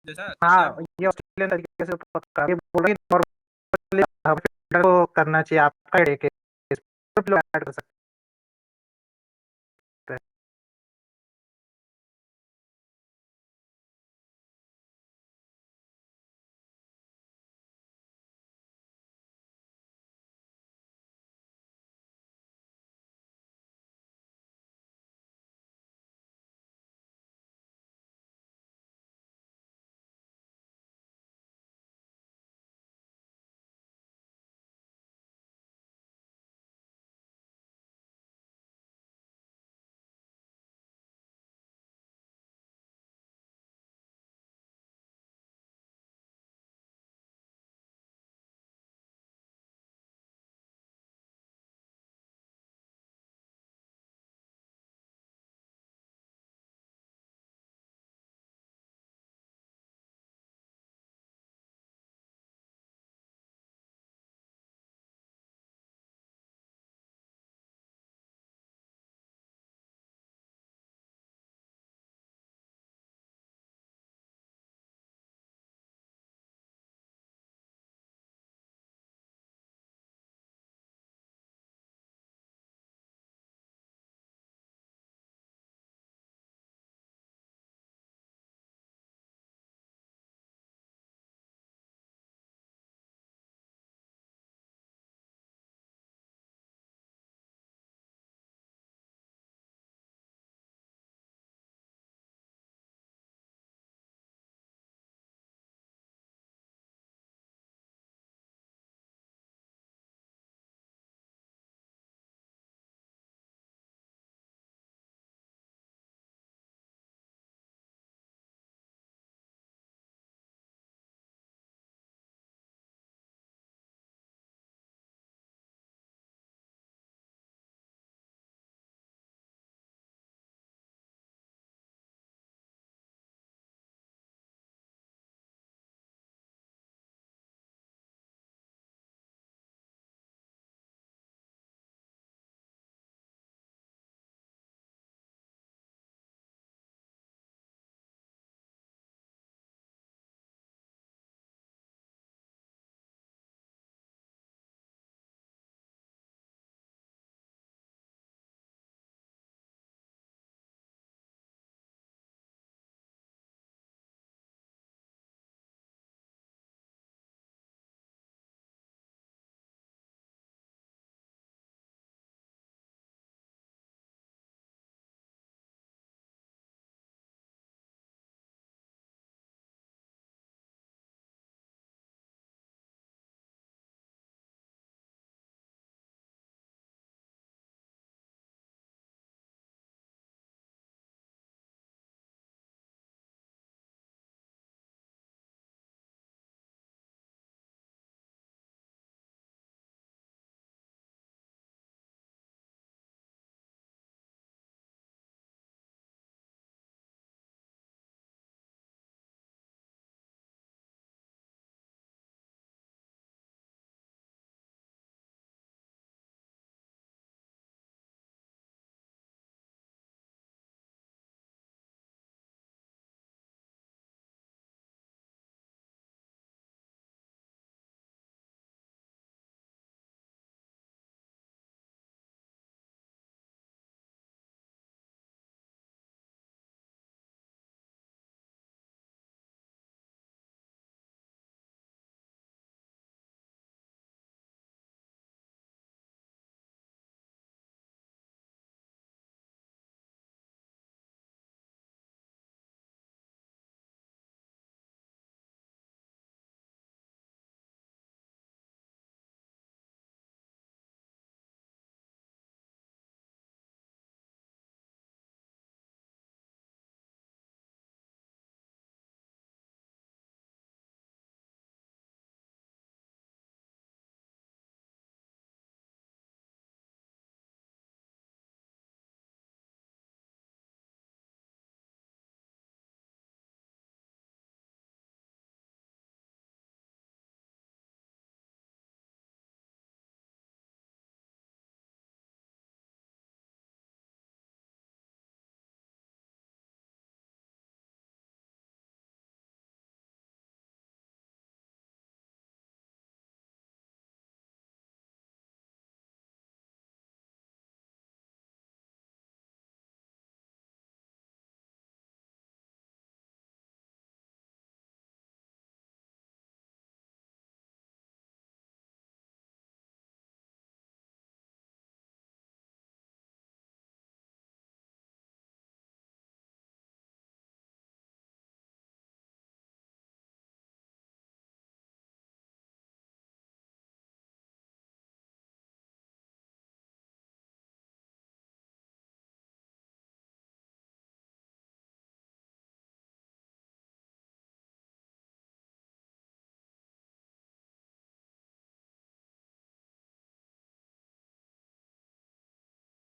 जैसा। हाँ, ये ऑस्ट्रेलियन तरीके से पकड़ा, ये बोल रहे नॉर्मल को करना चाहिए आपका ऐड कर सकते